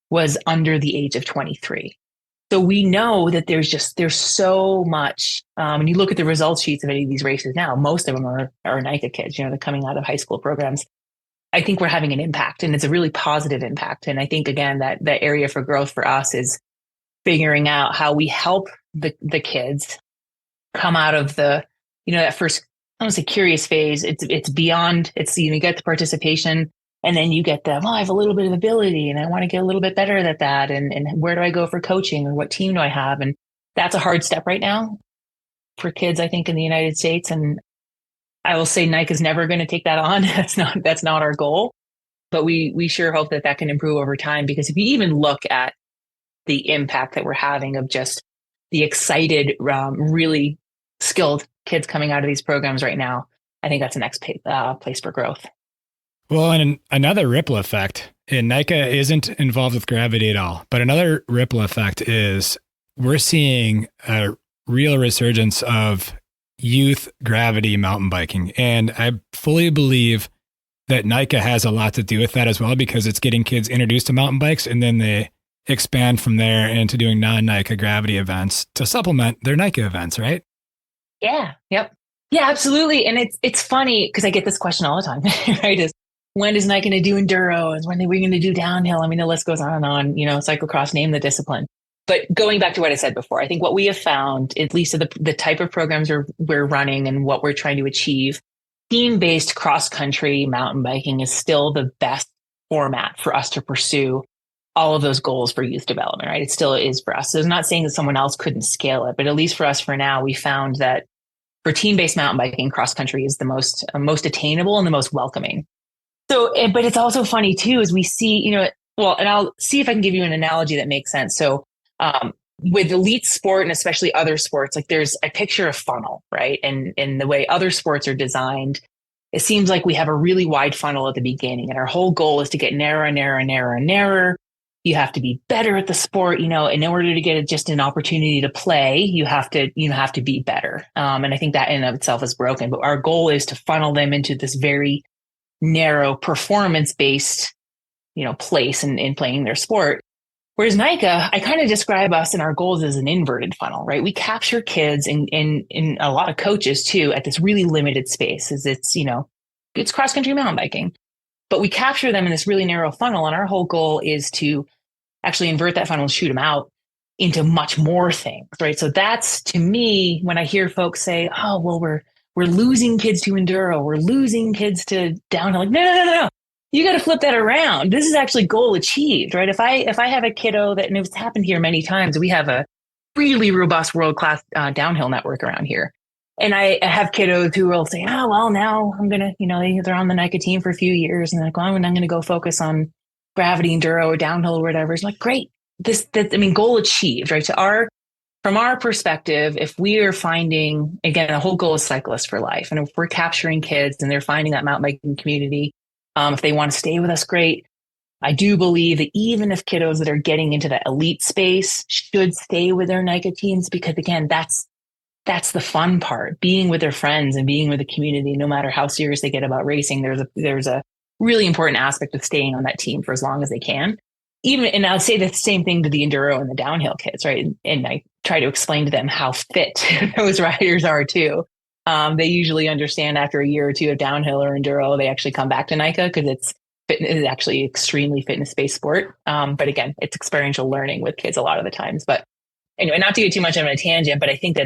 was under the age of 23. So we know that there's so much. And you look at the results sheets of any of these races now, most of them are NICA kids, they're coming out of high school programs. I think we're having an impact, and it's a really positive impact. And I think, again, that the area for growth for us is figuring out how we help the kids come out of the, that first, I don't say curious phase. It's beyond, you get the participation, and then you get the, I have a little bit of ability and I want to get a little bit better at that. And where do I go for coaching, or what team do I have? And that's a hard step right now for kids, I think, in the United States. And I will say NICA is never going to take that on. That's not our goal, but we sure hope that can improve over time, because if you even look at the impact that we're having of just the excited, really skilled kids coming out of these programs right now, I think that's the next place for growth. Well, and another ripple effect, and NICA isn't involved with gravity at all, but another ripple effect is we're seeing a real resurgence of youth gravity mountain biking. And I fully believe that NICA has a lot to do with that as well, because it's getting kids introduced to mountain bikes, and then they expand from there into doing non-NICA gravity events to supplement their NICA events, right? Yeah. Yep. Yeah, absolutely. And it's funny because I get this question all the time, right? Is when is NICA going to do enduro? And when are we going to do downhill? I mean, the list goes on and on, cyclocross, name the discipline. But going back to what I said before, I think what we have found, at least of the type of programs we're running and what we're trying to achieve, team-based cross-country mountain biking is still the best format for us to pursue all of those goals for youth development, right? It still is for us. So I'm not saying that someone else couldn't scale it, but at least for us for now, we found that for team-based mountain biking, cross-country is the most attainable and the most welcoming. So, but it's also funny too, as we see, and I'll see if I can give you an analogy that makes sense. So with elite sport, and especially other sports, like I picture a funnel, right? And the way other sports are designed, it seems like we have a really wide funnel at the beginning, and our whole goal is to get narrower and narrower and narrower and narrower. You have to be better at the sport, in order to get just an opportunity to play, you have to be better. And I think that in and of itself is broken, but our goal is to funnel them into this very narrow performance-based, place in playing their sport. Whereas NICA, I kind of describe us and our goals as an inverted funnel, right? We capture kids and a lot of coaches too at this really limited space, as it's cross-country mountain biking. But we capture them in this really narrow funnel, and our whole goal is to actually invert that funnel and shoot them out into much more things, right? So that's, to me, when I hear folks say, "Oh, well, we're losing kids to enduro, we're losing kids to downhill," like, no. You got to flip that around. This is actually goal achieved, right? If I have a kiddo and it's happened here many times, we have a really robust world-class downhill network around here. And I have kiddos who will say, "Oh, well, now I'm going to, they're on the NICA team for a few years, and they're like, well, I'm going to go focus on gravity, enduro, or downhill or whatever." It's like, great. Goal achieved, right? From our perspective, if we are finding, again, the whole goal is cyclists for life. And if we're capturing kids and they're finding that mountain biking community, if they want to stay with us, great. I do believe that even if kiddos that are getting into that elite space should stay with their NICA teams, because again, that's that's the fun part, being with their friends and being with the community. No matter how serious they get about racing, there's a really important aspect of staying on that team for as long as they can. Even, and I'll say the same thing to the enduro and the downhill kids, right? And I try to explain to them how fit those riders are too. They usually understand after a year or two of downhill or enduro, they actually come back to NICA because it's actually extremely fitness-based sport. But again, it's experiential learning with kids a lot of the times. But anyway, not to get too much on a tangent, but I think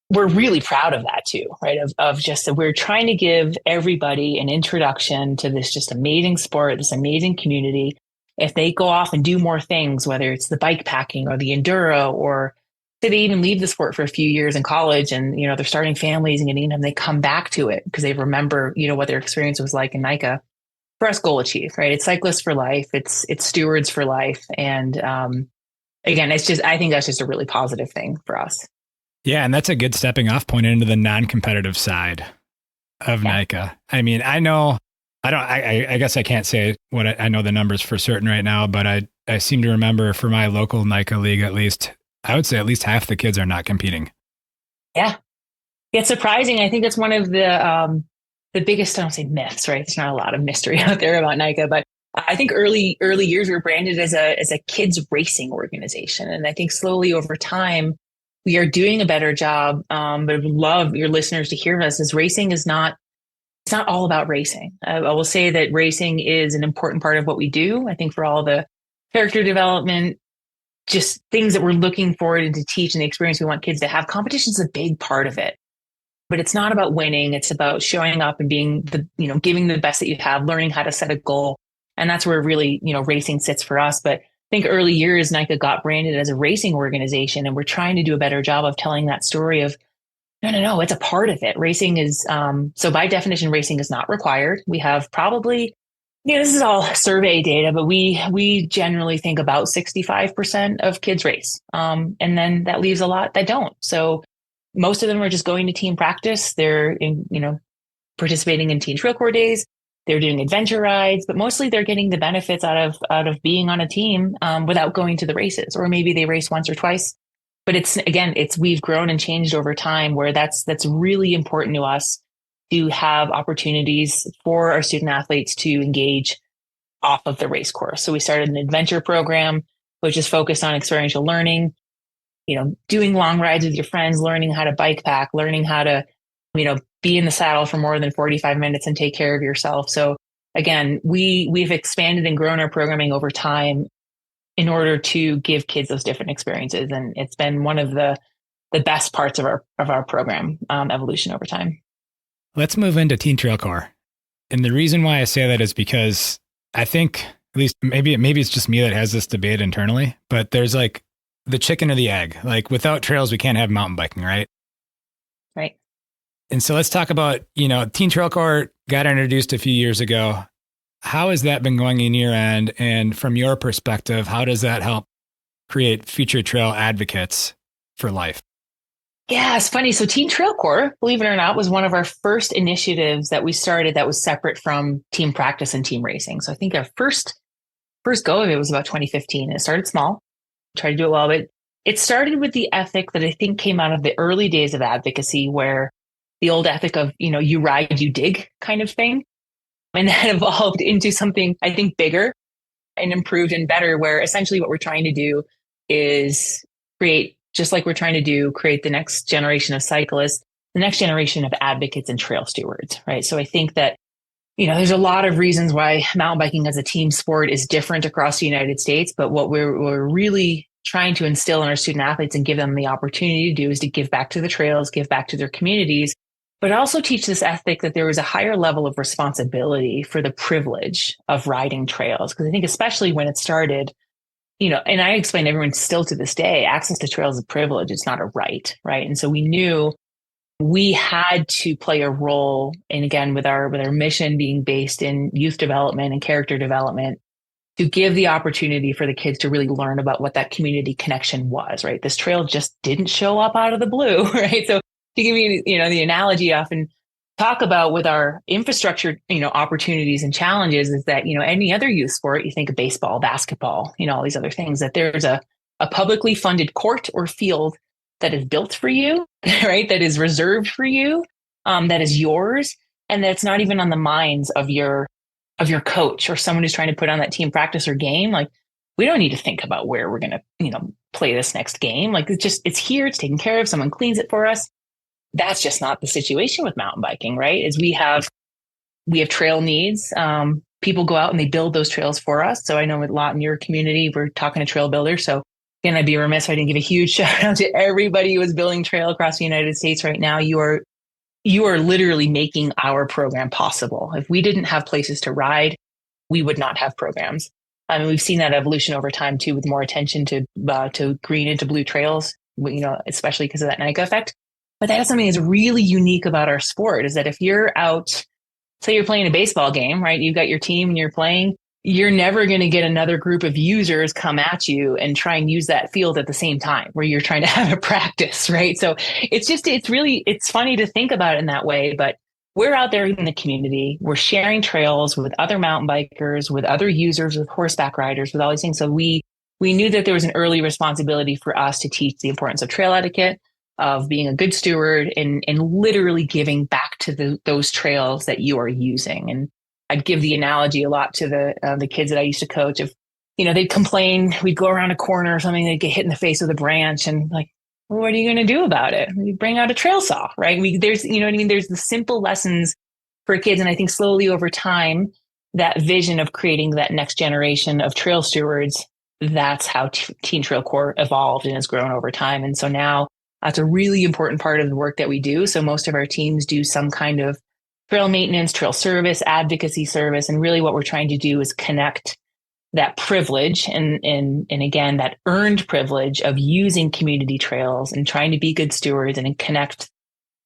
we're really proud of that too, right? Of just that we're trying to give everybody an introduction to this just amazing sport, this amazing community. If they go off and do more things, whether it's the bike packing or the enduro, or say they even leave the sport for a few years in college and, they're starting families and getting them, they come back to it because they remember, what their experience was like in NICA. For us, goal achieved, right? It's cyclists for life. It's stewards for life. And again, I think that's just a really positive thing for us. Yeah. And that's a good stepping off point into the non-competitive side of NICA. I mean, I guess I can't say what I know the numbers for certain right now, but I seem to remember for my local NICA league, at least, I would say at least half the kids are not competing. Yeah. It's surprising. I think that's one of the biggest, I don't say myths, right? There's not a lot of mystery out there about NICA, but I think early years we were branded as a kids racing organization. And I think slowly over time, we are doing a better job. But I would love your listeners to hear us, as racing is not, it's not all about racing. I will say that racing is an important part of what we do. I think for all the character development, just things that we're looking forward to teach and the experience we want kids to have, competition is a big part of it. But it's not about winning. It's about showing up and being giving the best that you have, learning how to set a goal. And that's where really, racing sits for us. But I think early years, NICA got branded as a racing organization, and we're trying to do a better job of telling that story of, no, it's a part of it. Racing is, so by definition, racing is not required. We have probably, this is all survey data, but we generally think about 65% of kids race. And then that leaves a lot that don't. So most of them are just going to team practice. They're participating in Teen Trail Corps days. They're doing adventure rides, but mostly they're getting the benefits out of being on a team without going to the races, or maybe they race once or twice. But we've grown and changed over time, where that's really important to us to have opportunities for our student athletes to engage off of the race course. So we started an adventure program, which is focused on experiential learning, doing long rides with your friends, learning how to bike pack, learning how to, be in the saddle for more than 45 minutes and take care of yourself. So again, we've expanded and grown our programming over time in order to give kids those different experiences. And it's been one of the best parts of our program evolution over time. Let's move into Teen Trail Corps. And the reason why I say that is because I think, at least maybe it's just me that has this debate internally, but there's like the chicken or the egg. Like without trails, we can't have mountain biking, right? Right. And so let's talk about, Teen Trail Corps got introduced a few years ago. How has that been going in your end? And from your perspective, how does that help create future trail advocates for life? Yeah, it's funny. So Teen Trail Corps, believe it or not, was one of our first initiatives that we started that was separate from team practice and team racing. So I think our first go of it was about 2015. It started small, tried to do it well, but it started with the ethic that I think came out of the early days of advocacy, where the old ethic of, you ride, you dig kind of thing. And that evolved into something, I think, bigger and improved and better, where essentially what we're trying to do is create the next generation of cyclists, the next generation of advocates and trail stewards, right? So I think that, there's a lot of reasons why mountain biking as a team sport is different across the United States. But what we're really trying to instill in our student athletes and give them the opportunity to do is to give back to the trails, give back to their communities, but also teach this ethic that there was a higher level of responsibility for the privilege of riding trails. Because I think especially when it started, and I explain to everyone still to this day, access to trails is a privilege. It's not a right. And so we knew we had to play a role. And again, with our mission being based in youth development and character development, to give the opportunity for the kids to really learn about what that community connection was, right? This trail just didn't show up out of the blue, right? So to give you, the analogy I often talk about with our infrastructure, opportunities and challenges is that, any other youth sport, you think of baseball, basketball, all these other things, that there's a publicly funded court or field that is built for you, right? That is reserved for you, that is yours, and that's not even on the minds of your coach or someone who's trying to put on that team practice or game. Like, we don't need to think about where we're going to, play this next game. Like, it's here, it's taken care of. Someone cleans it for us. That's just not the situation with mountain biking, right? Is we have trail needs. People go out and they build those trails for us. So I know a lot in your community, we're talking to trail builders. So again, I'd be remiss if I didn't give a huge shout out to everybody who is building trail across the United States right now. You are literally making our program possible. If we didn't have places to ride, we would not have programs. I mean, we've seen that evolution over time too, with more attention to green and to blue trails, especially because of that NICA effect. But that is something that's really unique about our sport, is that if you're out, say you're playing a baseball game, right? You've got your team and you're playing, you're never going to get another group of users come at you and try and use that field at the same time where you're trying to have a practice, right? So it's funny to think about it in that way, but we're out there in the community. We're sharing trails with other mountain bikers, with other users, with horseback riders, with all these things. So we knew that there was an early responsibility for us to teach the importance of trail etiquette, of being a good steward, and literally giving back to those trails that you are using. And I'd give the analogy a lot to the kids that I used to coach of, they'd complain, we'd go around a corner or something, they'd get hit in the face with a branch, and like, well, what are you going to do about it? You bring out a trail saw, right? There's the simple lessons for kids. And I think slowly over time, that vision of creating that next generation of trail stewards, that's how Teen Trail Corps evolved and has grown over time. And so now that's a really important part of the work that we do. So most of our teams do some kind of trail maintenance, trail service, advocacy service. And really what we're trying to do is connect that privilege and again, that earned privilege of using community trails and trying to be good stewards, and connect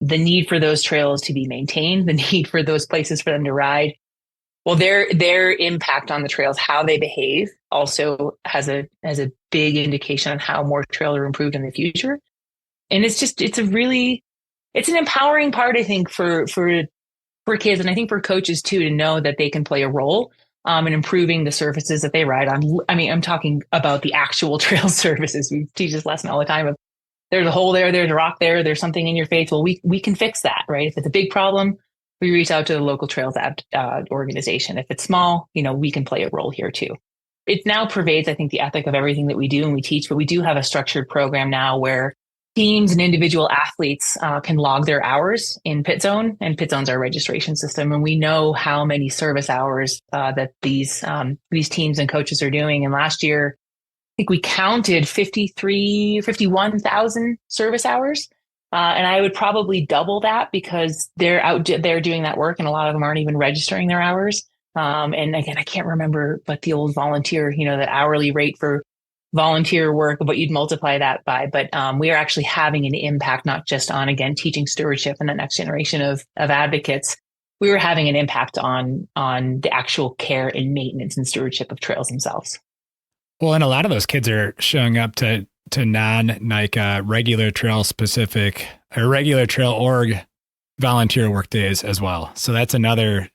the need for those trails to be maintained, the need for those places for them to ride. Well, their impact on the trails, how they behave, also has a big indication on how more trails are improved in the future. And it's an empowering part, I think, for kids, and I think for coaches too, to know that they can play a role in improving the surfaces that they ride on. I mean, I'm talking about the actual trail surfaces. We teach this lesson all the time of, there's a hole there, there's a rock there, there's something in your face. Well, we can fix that, right? If it's a big problem, we reach out to the local trails organization. If it's small, we can play a role here too. It now pervades, I think, the ethic of everything that we do and we teach, but we do have a structured program now where teams and individual athletes can log their hours in Pit Zone, and Pit Zone's our registration system. And we know how many service hours that these teams and coaches are doing. And last year, I think we counted 51,000 service hours. And I would probably double that, because they're out there doing that work, and a lot of them aren't even registering their hours. And again, I can't remember, but the old volunteer, that hourly rate for volunteer work, what you'd multiply that by. But we are actually having an impact, not just on, again, teaching stewardship and the next generation of advocates. We were having an impact on the actual care and maintenance and stewardship of trails themselves. Well, and a lot of those kids are showing up to non-NICA regular trail specific or regular trail org volunteer work days as well. So that's another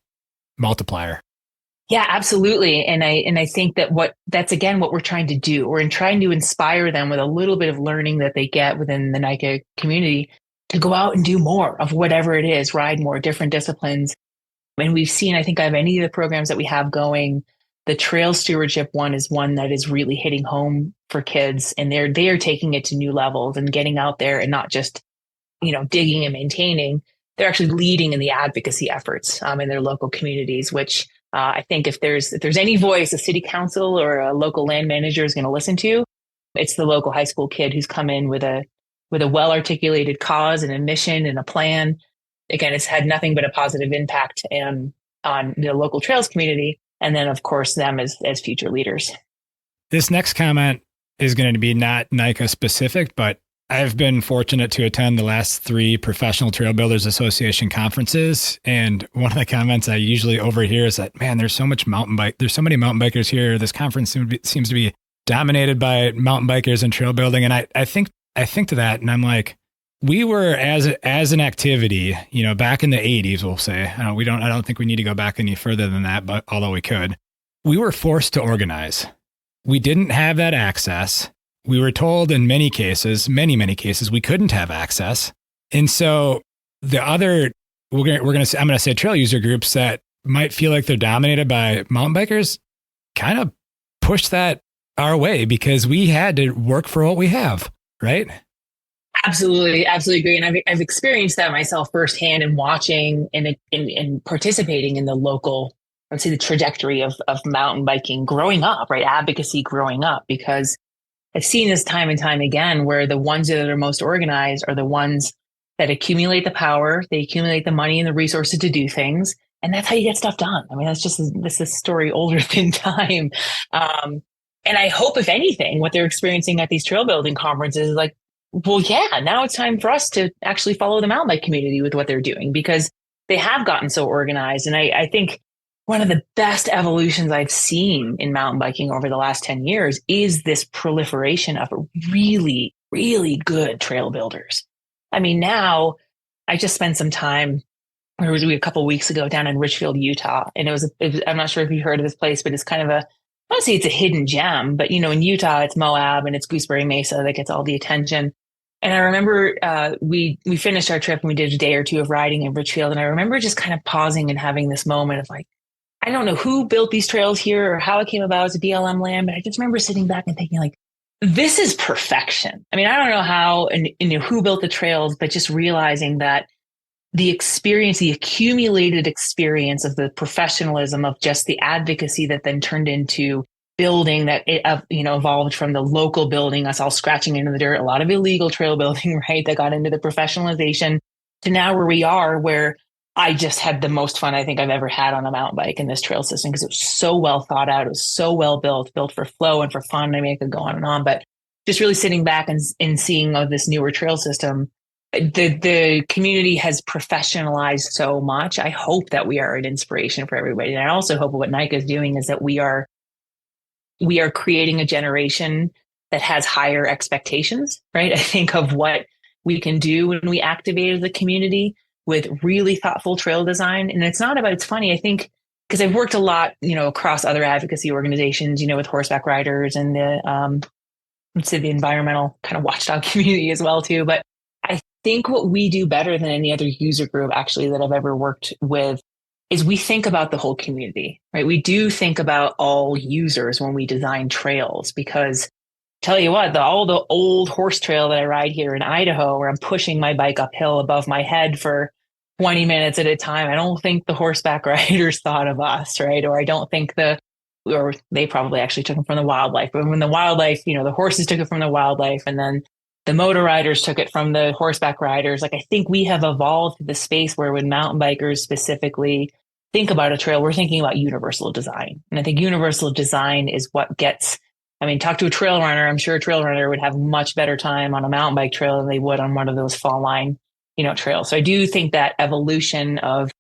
multiplier. Yeah, absolutely. And I think that that's again what we're trying to do. We're trying to inspire them with a little bit of learning that they get within the NICA community to go out and do more of whatever it is, ride more different disciplines. And we've seen, I think, of any of the programs that we have going, the trail stewardship one is one that is really hitting home for kids, and they are taking it to new levels and getting out there and not just, digging and maintaining. They're actually leading in the advocacy efforts in their local communities, which I think if there's any voice a city council or a local land manager is going to listen to, it's the local high school kid who's come in with a well-articulated cause and a mission and a plan. Again, it's had nothing but a positive impact on the local trails community, and then of course them as future leaders. This next comment is going to be not NICA specific, but I've been fortunate to attend the last 3 Professional Trail Builders Association conferences. And one of the comments I usually overhear is that, man, there's so many mountain bikers here. This conference seems to be dominated by mountain bikers and trail building. And I think to that, and I'm like, we were as an activity, back in the 80s, we'll say, I don't think we need to go back any further than that, but although we could, we were forced to organize. We didn't have that access. we were told in many cases, many cases, we couldn't have access. And so the other, I'm going to say trail user groups that might feel like they're dominated by mountain bikers kind of push that our way because we had to work for what we have, right? Absolutely agree. And I've experienced that myself firsthand in watching and participating in the local, I would say the trajectory of mountain biking growing up, right? Advocacy growing up, because I've seen this time and time again where the ones that are most organized are the ones that accumulate the power, they accumulate the money and the resources to do things. And that's how you get stuff done. I mean, this is a story older than time. And I hope, if anything, what they're experiencing at these trail building conferences is like, well, yeah, now it's time for us to actually follow the mountain bike community with what they're doing, because they have gotten so organized. And I think one of the best evolutions I've seen in mountain biking over the last 10 years is this proliferation of really, really good trail builders. I mean, now I just spent some time, where was we, a couple of weeks ago down in Richfield, Utah. And it was, I'm not sure if you heard of this place, but it's kind of I don't say it's a hidden gem, but in Utah, it's Moab and it's Gooseberry Mesa that gets all the attention. And I remember we finished our trip and we did a day or two of riding in Richfield. And I remember just kind of pausing and having this moment of like, I don't know who built these trails here or how it came about as a BLM land, but I just remember sitting back and thinking like, this is perfection. I mean, I don't know how and who built the trails, but just realizing that the experience, the accumulated experience of the professionalism of just the advocacy that then turned into building that evolved from the local building, us all scratching into the dirt, a lot of illegal trail building, right? That got into the professionalization to now where we are, where I just had the most fun I think I've ever had on a mountain bike in this trail system, because it was so well thought out. It was so well built for flow and for fun. I mean, I could go on and on, but just really sitting back and seeing this newer trail system, the community has professionalized so much. I hope that we are an inspiration for everybody. And I also hope what NICA is doing is that we are creating a generation that has higher expectations, right? I think of what we can do when we activate the community with really thoughtful trail design. And it's not about, it's funny, I think, because I've worked a lot, across other advocacy organizations, with horseback riders and let's say the environmental kind of watchdog community as well too. But I think what we do better than any other user group actually that I've ever worked with is we think about the whole community, right? We do think about all users when we design trails, because tell you what, all the old horse trail that I ride here in Idaho, where I'm pushing my bike uphill above my head for 20 minutes at a time, I don't think the horseback riders thought of us, right? Or I don't think or they probably actually took them from the wildlife. But when the wildlife, the horses took it from the wildlife, and then the motor riders took it from the horseback riders. Like, I think we have evolved to the space where when mountain bikers specifically think about a trail, we're thinking about universal design. And I think universal design is what gets, talk to a trail runner. I'm sure a trail runner would have much better time on a mountain bike trail than they would on one of those fall line, trails. So I do think that evolution of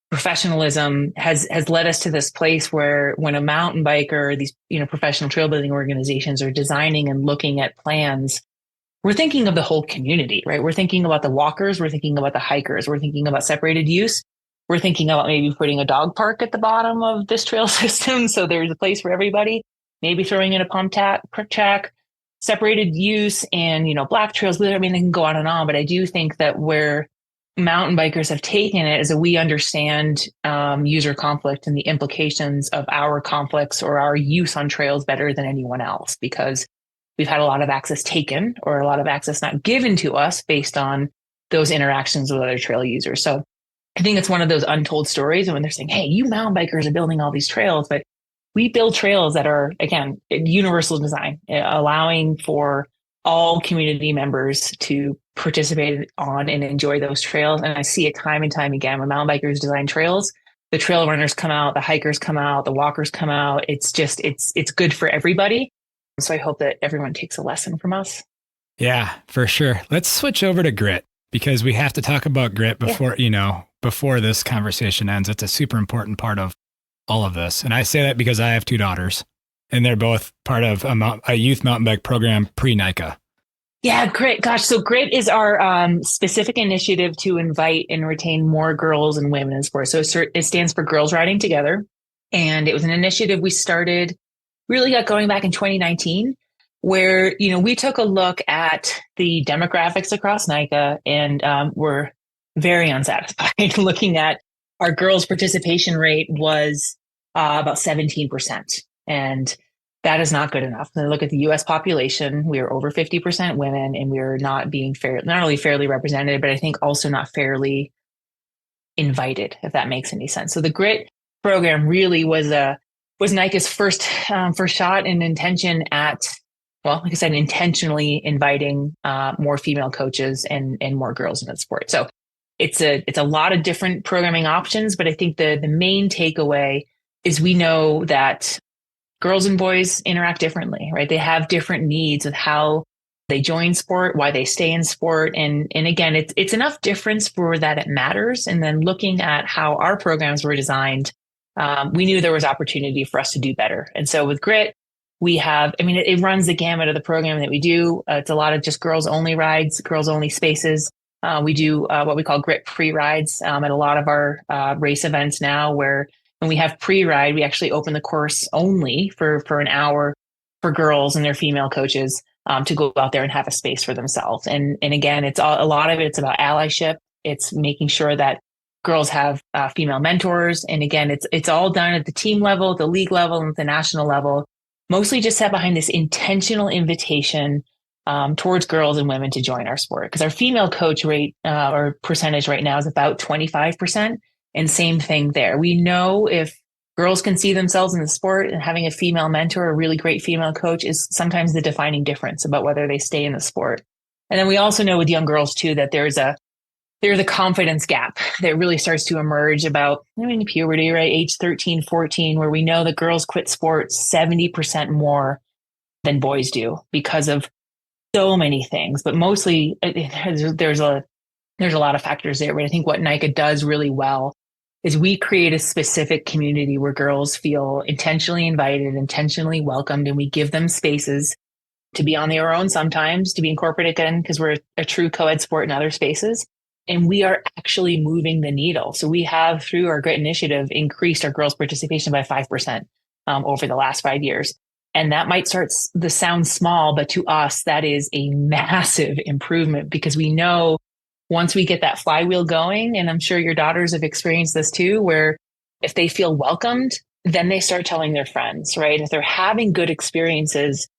professionalism has led us to this place where when a mountain biker, these, professional trail building organizations are designing and looking at plans, we're thinking of the whole community, right? We're thinking about the walkers. We're thinking about the hikers. We're thinking about separated use. We're thinking about maybe putting a dog park at the bottom of this trail system, so there's a place for everybody. Maybe throwing in a pump track, separated use, and black trails. It can go on and on. But I do think that where mountain bikers have taken it is that we understand user conflict and the implications of our conflicts or our use on trails better than anyone else, because we've had a lot of access taken or a lot of access not given to us based on those interactions with other trail users. So I think it's one of those untold stories. And when they're saying, hey, you mountain bikers are building all these trails, but we build trails that are, again, universal design, allowing for all community members to participate on and enjoy those trails. And I see it time and time again when mountain bikers design trails, the trail runners come out, the hikers come out, the walkers come out. It's just, it's good for everybody. So I hope that everyone takes a lesson from us. Yeah, for sure. Let's switch over to grit, because we have to talk about grit before, before this conversation ends. It's a super important part of all of this. And I say that because I have two daughters and they're both part of a youth mountain bike program pre-NICA. Yeah, grit. Gosh. So grit is our specific initiative to invite and retain more girls and women in sports. So it stands for Girls Riding Together. And it was an initiative we started, really got going back in 2019. where, we took a look at the demographics across NICA and were very unsatisfied looking at our girls' participation rate was about 17%. And that is not good enough. When I look at the US population, we are over 50% women, and we are not being not only fairly represented, but I think also not fairly invited, if that makes any sense. So the GRIT program really was NICA's first shot and intention at, well, like I said, intentionally inviting more female coaches and more girls in the sport. So it's a lot of different programming options, but I think the main takeaway is we know that girls and boys interact differently, right? They have different needs of how they join sport, why they stay in sport. And again, it's enough difference for that it matters. And then looking at how our programs were designed, we knew there was opportunity for us to do better. And so with GRIT, we have, it runs the gamut of the program that we do. It's a lot of just girls only rides, girls only spaces. We do what we call GRIT pre-rides at a lot of our race events now, where when we have pre-ride, we actually open the course only for an hour for girls and their female coaches to go out there and have a space for themselves. And again, a lot of it's about allyship. It's making sure that girls have female mentors. And again, it's all done at the team level, the league level, and the national level, mostly just set behind this intentional invitation towards girls and women to join our sport. Because our female coach rate or percentage right now is about 25%. And same thing there. We know if girls can see themselves in the sport, and having a female mentor, a really great female coach, is sometimes the defining difference about whether they stay in the sport. And then we also know with young girls too, that there's a confidence gap that really starts to emerge about, puberty, right? Age 13, 14, where we know that girls quit sports 70% more than boys do because of so many things, but mostly there's a lot of factors there. But I think what NICA does really well is we create a specific community where girls feel intentionally invited, intentionally welcomed, and we give them spaces to be on their own sometimes, to be incorporated again, because we're a true co-ed sport in other spaces. And we are actually moving the needle. So we have, through our GRIT initiative, increased our girls' participation by 5% over the last 5 years. And that might sound small, but to us, that is a massive improvement, because we know once we get that flywheel going, and I'm sure your daughters have experienced this too, where if they feel welcomed, then they start telling their friends, right? If they're having good experiences,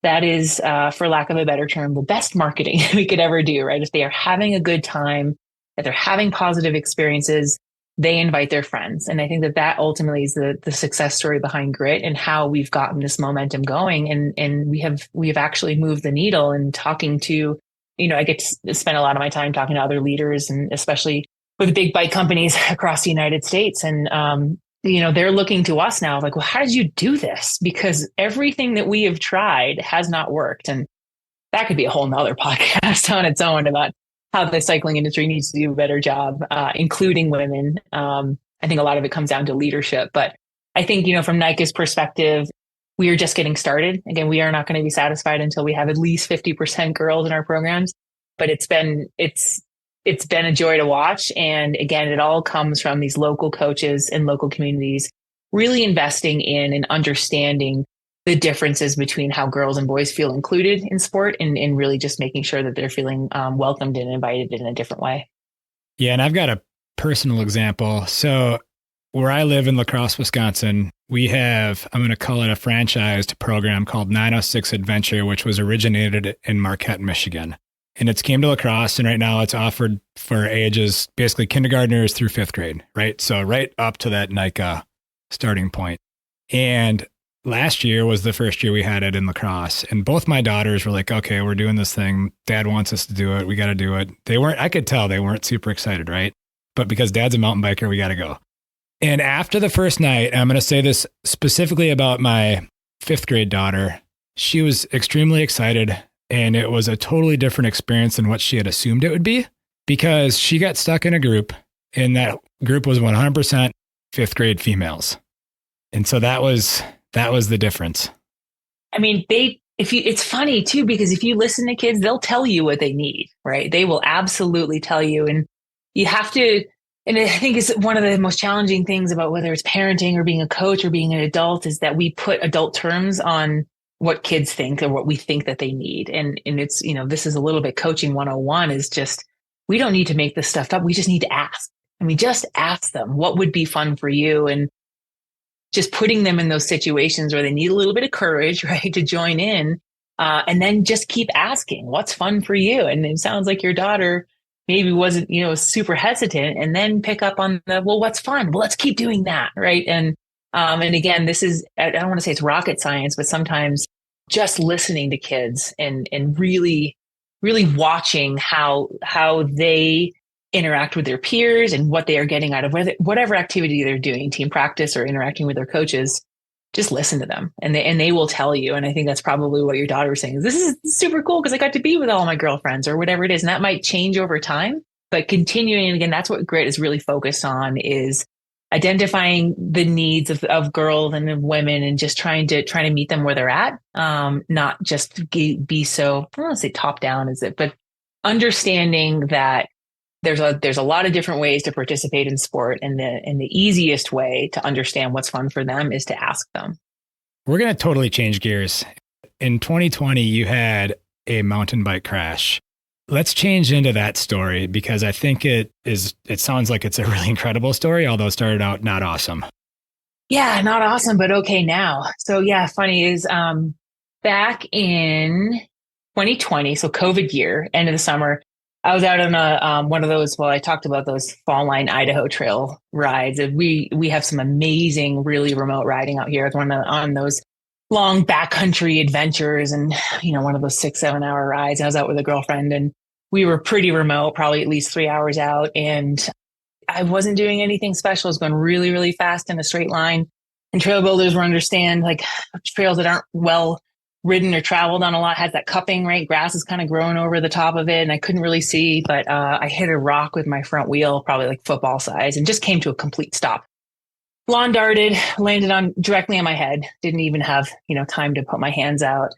that is, for lack of a better term, the best marketing we could ever do, right? If they are having a good time, if they're having positive experiences, they invite their friends. And I think that ultimately is the success story behind GRIT and how we've gotten this momentum going. And we have actually moved the needle. And talking to, I get to spend a lot of my time talking to other leaders, and especially with big bike companies across the United States. And, they're looking to us now like, well, how did you do this? Because everything that we have tried has not worked. And that could be a whole nother podcast on its own about how the cycling industry needs to do a better job, including women. I think a lot of it comes down to leadership. But I think, from NICA's perspective, we are just getting started. Again, we are not going to be satisfied until we have at least 50% girls in our programs. But it's been a joy to watch. And again, it all comes from these local coaches and local communities really investing in and understanding the differences between how girls and boys feel included in sport, and really just making sure that they're feeling welcomed and invited in a different way. Yeah. And I've got a personal example. So where I live in La Crosse, Wisconsin, we have, I'm going to call it a franchised program called 906 Adventure, which was originated in Marquette, Michigan. And it's came to La Crosse, and right now it's offered for ages, basically kindergartners through fifth grade, right? So right up to that NICA starting point. And last year was the first year we had it in La Crosse, and both my daughters were like, okay, we're doing this thing. Dad wants us to do it. We got to do it. I could tell they weren't super excited, right? But because Dad's a mountain biker, we got to go. And after the first night, I'm going to say this specifically about my fifth grade daughter, she was extremely excited, and it was a totally different experience than what she had assumed it would be, because she got stuck in a group, and that group was 100% fifth grade females. And so that was the difference. It's funny too, because if you listen to kids, they'll tell you what they need, right? They will absolutely tell you. And you have to, and I think it's one of the most challenging things about whether it's parenting or being a coach or being an adult, is that we put adult terms on what kids think or what we think that they need. And it's, this is a little bit coaching 101 is just, we don't need to make this stuff up. We just need to ask. I mean, just ask them what would be fun for you, and just putting them in those situations where they need a little bit of courage, right, to join in. And then just keep asking what's fun for you. And it sounds like your daughter maybe wasn't, super hesitant, and then pick up on well, what's fun? Well, let's keep doing that. Right. And again, this is, I don't want to say it's rocket science, but sometimes just listening to kids and really, really watching how they interact with their peers and what they are getting out of whatever activity they're doing, team practice or interacting with their coaches. Just listen to them, and they will tell you. And I think that's probably what your daughter was saying. This is super cool because I got to be with all my girlfriends or whatever it is. And that might change over time, but continuing. And again, that's what Grit is really focused on, is identifying the needs of girls and of women, and just trying to meet them where they're at. Not just be so, I don't want to say top down, is it, but understanding that there's a lot of different ways to participate in sport, and the easiest way to understand what's fun for them is to ask them. We're going to totally change gears. In 2020, you had a mountain bike crash. Let's change into that story, because I think it sounds like it's a really incredible story, although it started out not awesome. Yeah, not awesome, but okay now. So yeah, funny is back in 2020, so COVID year, end of the summer, I was out on one of those, I talked about those Fall Line Idaho trail rides. We have some amazing, really remote riding out here. I was on those long backcountry adventures, and, one of those 6-7 hour rides. I was out with a girlfriend, and we were pretty remote, probably at least 3 hours out. And I wasn't doing anything special. I was going really, really fast in a straight line. And trail builders will understand, like, trails that aren't well ridden or traveled on a lot has that cupping, right? Grass is kind of growing over the top of it, and I couldn't really see, but I hit a rock with my front wheel, probably like football size, and just came to a complete stop. Lawn darted, landed directly on my head. Didn't even have, time to put my hands out.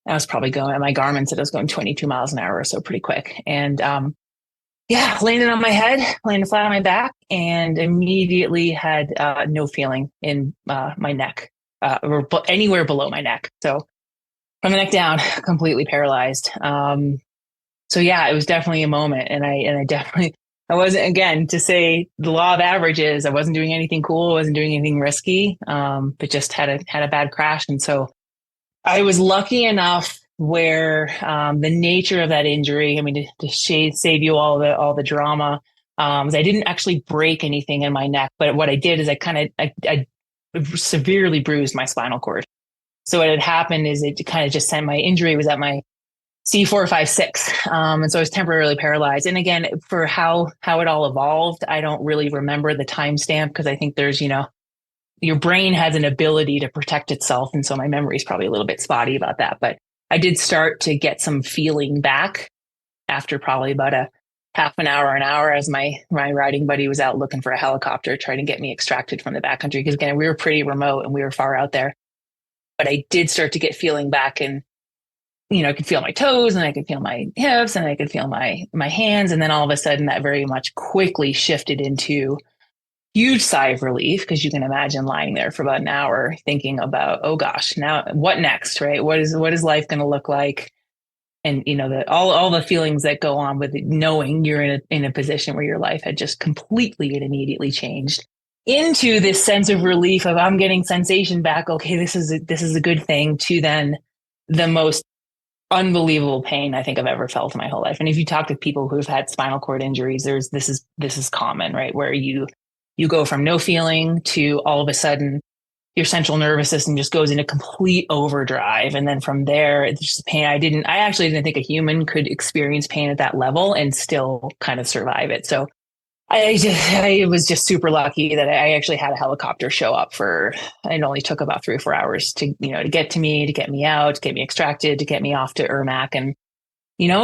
I was probably going, my Garmin said I was going 22 miles an hour, so pretty quick. And landed on my head, landed flat on my back, and immediately had no feeling in my neck or anywhere below my neck. So from the neck down, completely paralyzed. So yeah, it was definitely a moment. And I wasn't, again, to say the law of averages, I wasn't doing anything cool. I wasn't doing anything risky, but just had a bad crash. And so I was lucky enough where the nature of that injury, I mean, to save you all the drama, was I didn't actually break anything in my neck. But what I did is I severely bruised my spinal cord. So what had happened is it kind of just sent, my injury was at my C4, 5, 6. And so I was temporarily paralyzed. And again, for how it all evolved, I don't really remember the timestamp, because I think there's, your brain has an ability to protect itself. And so my memory is probably a little bit spotty about that. But I did start to get some feeling back after probably about a half an hour as my riding buddy was out looking for a helicopter, trying to get me extracted from the backcountry. Because again, we were pretty remote and we were far out there. But I did start to get feeling back, and, I could feel my toes, and I could feel my hips, and I could feel my hands. And then all of a sudden that very much quickly shifted into huge sigh of relief, because you can imagine lying there for about an hour thinking about, oh gosh, now what next, right? What is life going to look like? And, all the feelings that go on with knowing you're in a position where your life had just completely and immediately changed, into this sense of relief of, I'm getting sensation back. Okay, this is a good thing, to then the most unbelievable pain I think I've ever felt in my whole life. And if you talk to people who've had spinal cord injuries, this is common, right? Where you go from no feeling to all of a sudden your central nervous system just goes into complete overdrive. And then from there, it's just pain. I actually didn't think a human could experience pain at that level and still kind of survive it. So I was just super lucky that I actually had a helicopter show up it only took about 3 or 4 hours to get to me, to get me out, to get me extracted, to get me off to Ermac. And,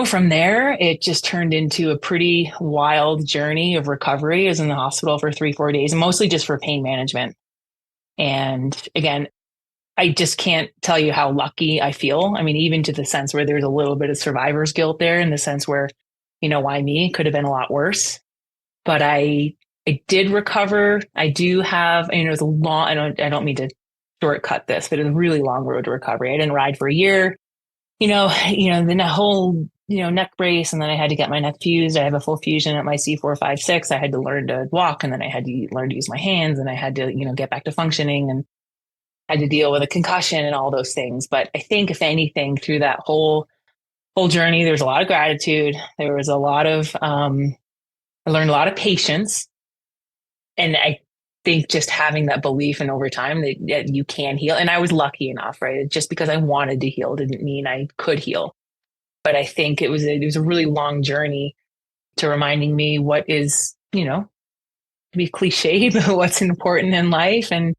from there, it just turned into a pretty wild journey of recovery. I was in the hospital for 3-4 days, mostly just for pain management. And again, I just can't tell you how lucky I feel. I mean, even to the sense where there's a little bit of survivor's guilt there, in the sense where, why me? Could have been a lot worse. But I did recover. I do have, it was a long, I don't mean to shortcut this, but it was a really long road to recovery. I didn't ride for a year, then the whole, neck brace. And then I had to get my neck fused. I have a full fusion at my C4, 5, 6. I had to learn to walk, and then I had to learn to use my hands, and I had to, get back to functioning, and had to deal with a concussion and all those things. But I think if anything, through that whole journey, there was a lot of gratitude. There was a lot of, I learned a lot of patience. And I think just having that belief and over time that you can heal. And I was lucky enough, right? Just because I wanted to heal didn't mean I could heal. But I think it was a really long journey to reminding me what is, to be cliche, but what's important in life. And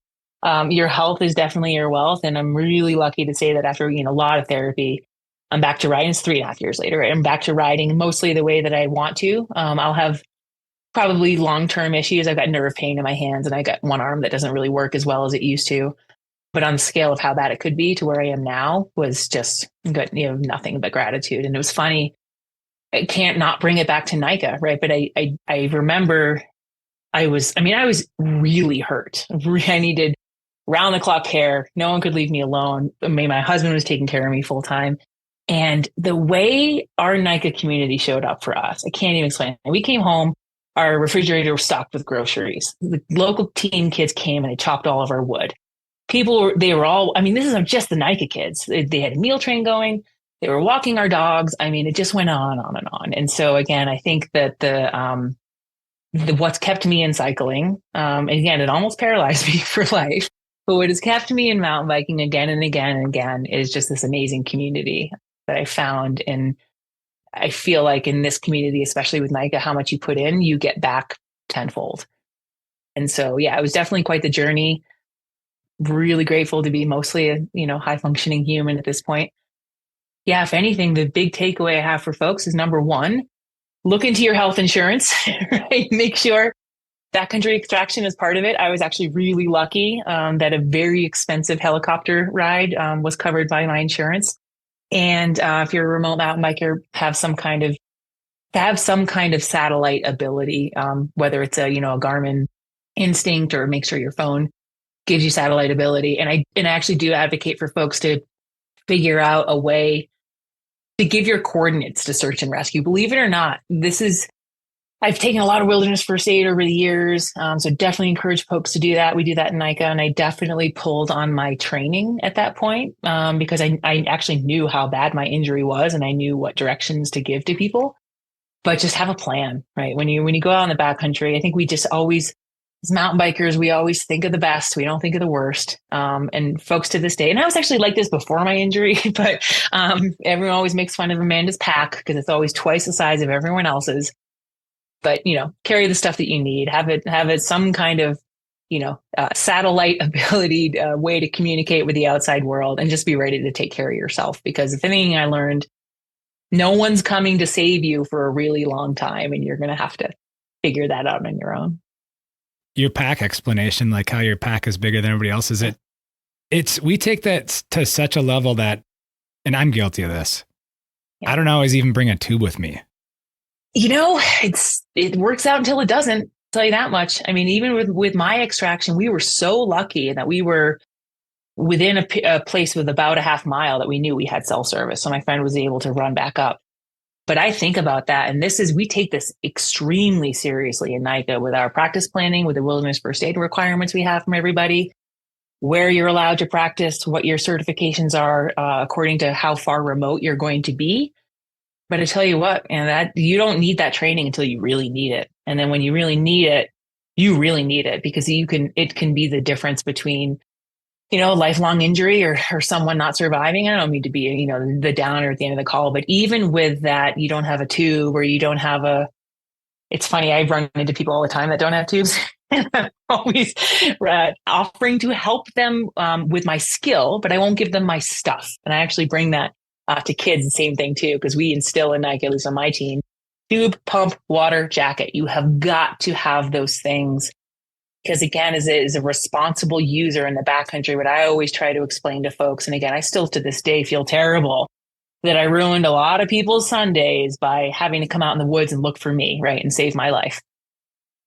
your health is definitely your wealth. And I'm really lucky to say that after, a lot of therapy, I'm back to riding. It's 3.5 years later. I'm back to riding mostly the way that I want to. I'll have probably long-term issues. I've got nerve pain in my hands, and I got one arm that doesn't really work as well as it used to. But on the scale of how bad it could be to where I am now was just good, nothing but gratitude. And it was funny. I can't not bring it back to NICA, right? But I remember I was really hurt. I needed round the clock care. No one could leave me alone. My husband was taking care of me full time. And the way our NICA community showed up for us, I can't even explain it. We came home, our refrigerator was stocked with groceries. The local teen kids came and they chopped all of our wood. They were all, this isn't just the NICA kids. They had a meal train going. They were walking our dogs. It just went on and on. And so again, I think that the what's kept me in cycling, and again, it almost paralyzed me for life. But what has kept me in mountain biking again and again and again is just this amazing community that I found. And I feel like in this community, especially with NICA, how much you put in, you get back tenfold. And so, yeah, it was definitely quite the journey. Really grateful to be mostly a, high functioning human at this point. Yeah, if anything, the big takeaway I have for folks is number one, look into your health insurance, right? Make sure backcountry extraction is part of it. I was actually really lucky that a very expensive helicopter ride was covered by my insurance. And if you're a remote mountain biker, have some kind of satellite ability, whether it's a Garmin Instinct, or make sure your phone gives you satellite ability. And I actually do advocate for folks to figure out a way to give your coordinates to search and rescue. Believe it or not, I've taken a lot of wilderness first aid over the years. So definitely encourage folks to do that. We do that in NICA. And I definitely pulled on my training at that point because I actually knew how bad my injury was, and I knew what directions to give to people. But just have a plan, right? When you go out in the backcountry, I think we just always, as mountain bikers, we always think of the best. We don't think of the worst. And folks to this day, and I was actually like this before my injury, but everyone always makes fun of Amanda's pack because it's always twice the size of everyone else's. But, carry the stuff that you need, have it some kind of, satellite ability, way to communicate with the outside world, and just be ready to take care of yourself. Because if anything I learned, no one's coming to save you for a really long time, and you're going to have to figure that out on your own. Your pack explanation, like how your pack is bigger than everybody else's, we take that to such a level that, and I'm guilty of this. Yeah. I don't always even bring a tube with me. It works out until it doesn't. I'll tell you that much. Even with my extraction, we were so lucky that we were within a place with about a half mile that we knew we had cell service. So my friend was able to run back up. But I think about that, and we take this extremely seriously in NICA with our practice planning, with the wilderness first aid requirements we have from everybody, where you're allowed to practice, what your certifications are according to how far remote you're going to be. But I tell you what, and that you don't need that training until you really need it. And then when you really need it, you really need it, because it can be the difference between, lifelong injury or someone not surviving. I don't mean to be, the downer at the end of the call, but even with that, you don't have a tube, or you don't have it's funny. I run into people all the time that don't have tubes. And I'm always offering to help them with my skill, but I won't give them my stuff. And I actually bring that to kids, the same thing too, because we instill in NICA, at least on my team, tube, pump, water, jacket. You have got to have those things, because again, as a responsible user in the backcountry, what I always try to explain to folks, and again, I still to this day feel terrible that I ruined a lot of people's Sundays by having to come out in the woods and look for me, right, and save my life.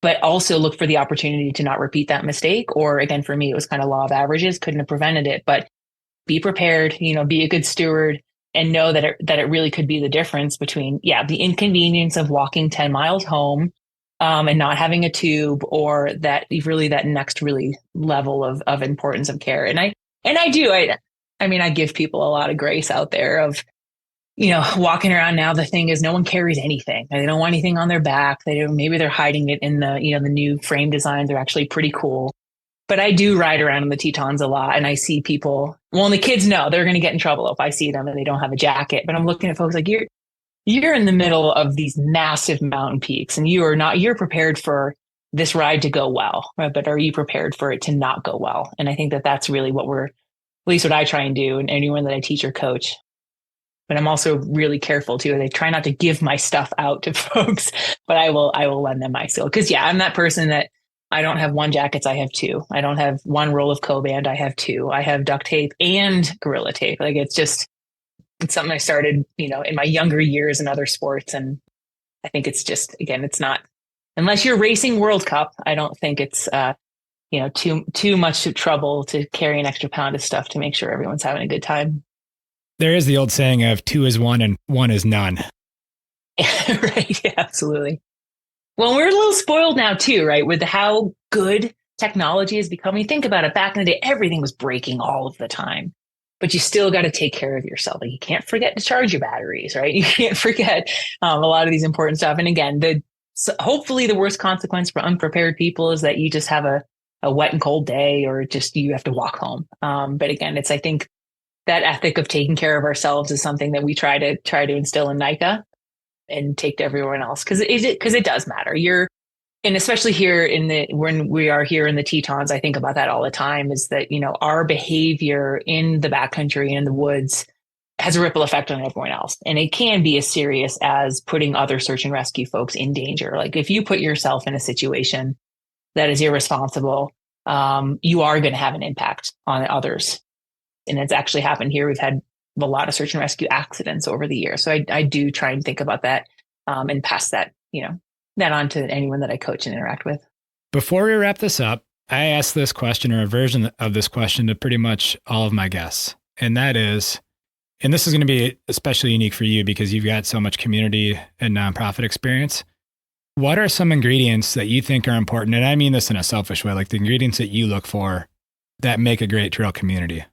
but also look for the opportunity to not repeat that mistake. Or again, for me, it was kind of law of averages, couldn't have prevented it, but be prepared, be a good steward, and know that it really could be the difference between, the inconvenience of walking 10 miles home, and not having a tube, or that next really level of importance of care. And I give people a lot of grace out there of, walking around now. The thing is, no one carries anything. They don't want anything on their back. Maybe they're hiding it in the new frame designs are actually pretty cool. But I do ride around in the Tetons a lot, and I see people, and the kids know they're going to get in trouble if I see them and they don't have a jacket. But I'm looking at folks like, you're in the middle of these massive mountain peaks, and you're prepared for this ride to go well, right? But are you prepared for it to not go well? And I think that that's really at least what I try and do, and anyone that I teach or coach. But I'm also really careful too. I try not to give my stuff out to folks, but I will lend them my skill. Cause I'm that person that I don't have one jackets. I have two. I don't have one roll of Co-Band. I have two. I have duct tape and Gorilla Tape. Like it's something I started, in my younger years in other sports. And I think it's just, again, it's not, unless you're racing World Cup, I don't think it's, too much trouble to carry an extra pound of stuff to make sure everyone's having a good time. There is the old saying of 2 is 1 and 1 is none. Right. Yeah, absolutely. Well, we're a little spoiled now too, right? With how good technology has become. You think about it, back in the day, everything was breaking all of the time, but you still got to take care of yourself. Like you can't forget to charge your batteries, right? You can't forget a lot of these important stuff. And again, hopefully the worst consequence for unprepared people is that you just have a wet and cold day, or just you have to walk home. But again, I think that ethic of taking care of ourselves is something that we try to instill in NICA and take to everyone else. Cause it does matter. And especially here when we are here in the Tetons, I think about that all the time, is that, our behavior in the backcountry and in the woods has a ripple effect on everyone else. And it can be as serious as putting other search and rescue folks in danger. Like if you put yourself in a situation that is irresponsible, you are going to have an impact on others. And it's actually happened here. We've had a lot of search and rescue accidents over the years. So I do try and think about that, and pass that on to anyone that I coach and interact with. Before we wrap this up, I ask this question, or a version of this question, to pretty much all of my guests. And that is, and this is going to be especially unique for you because you've got so much community and nonprofit experience. What are some ingredients that you think are important? And I mean this in a selfish way, like the ingredients that you look for that make a great trail community.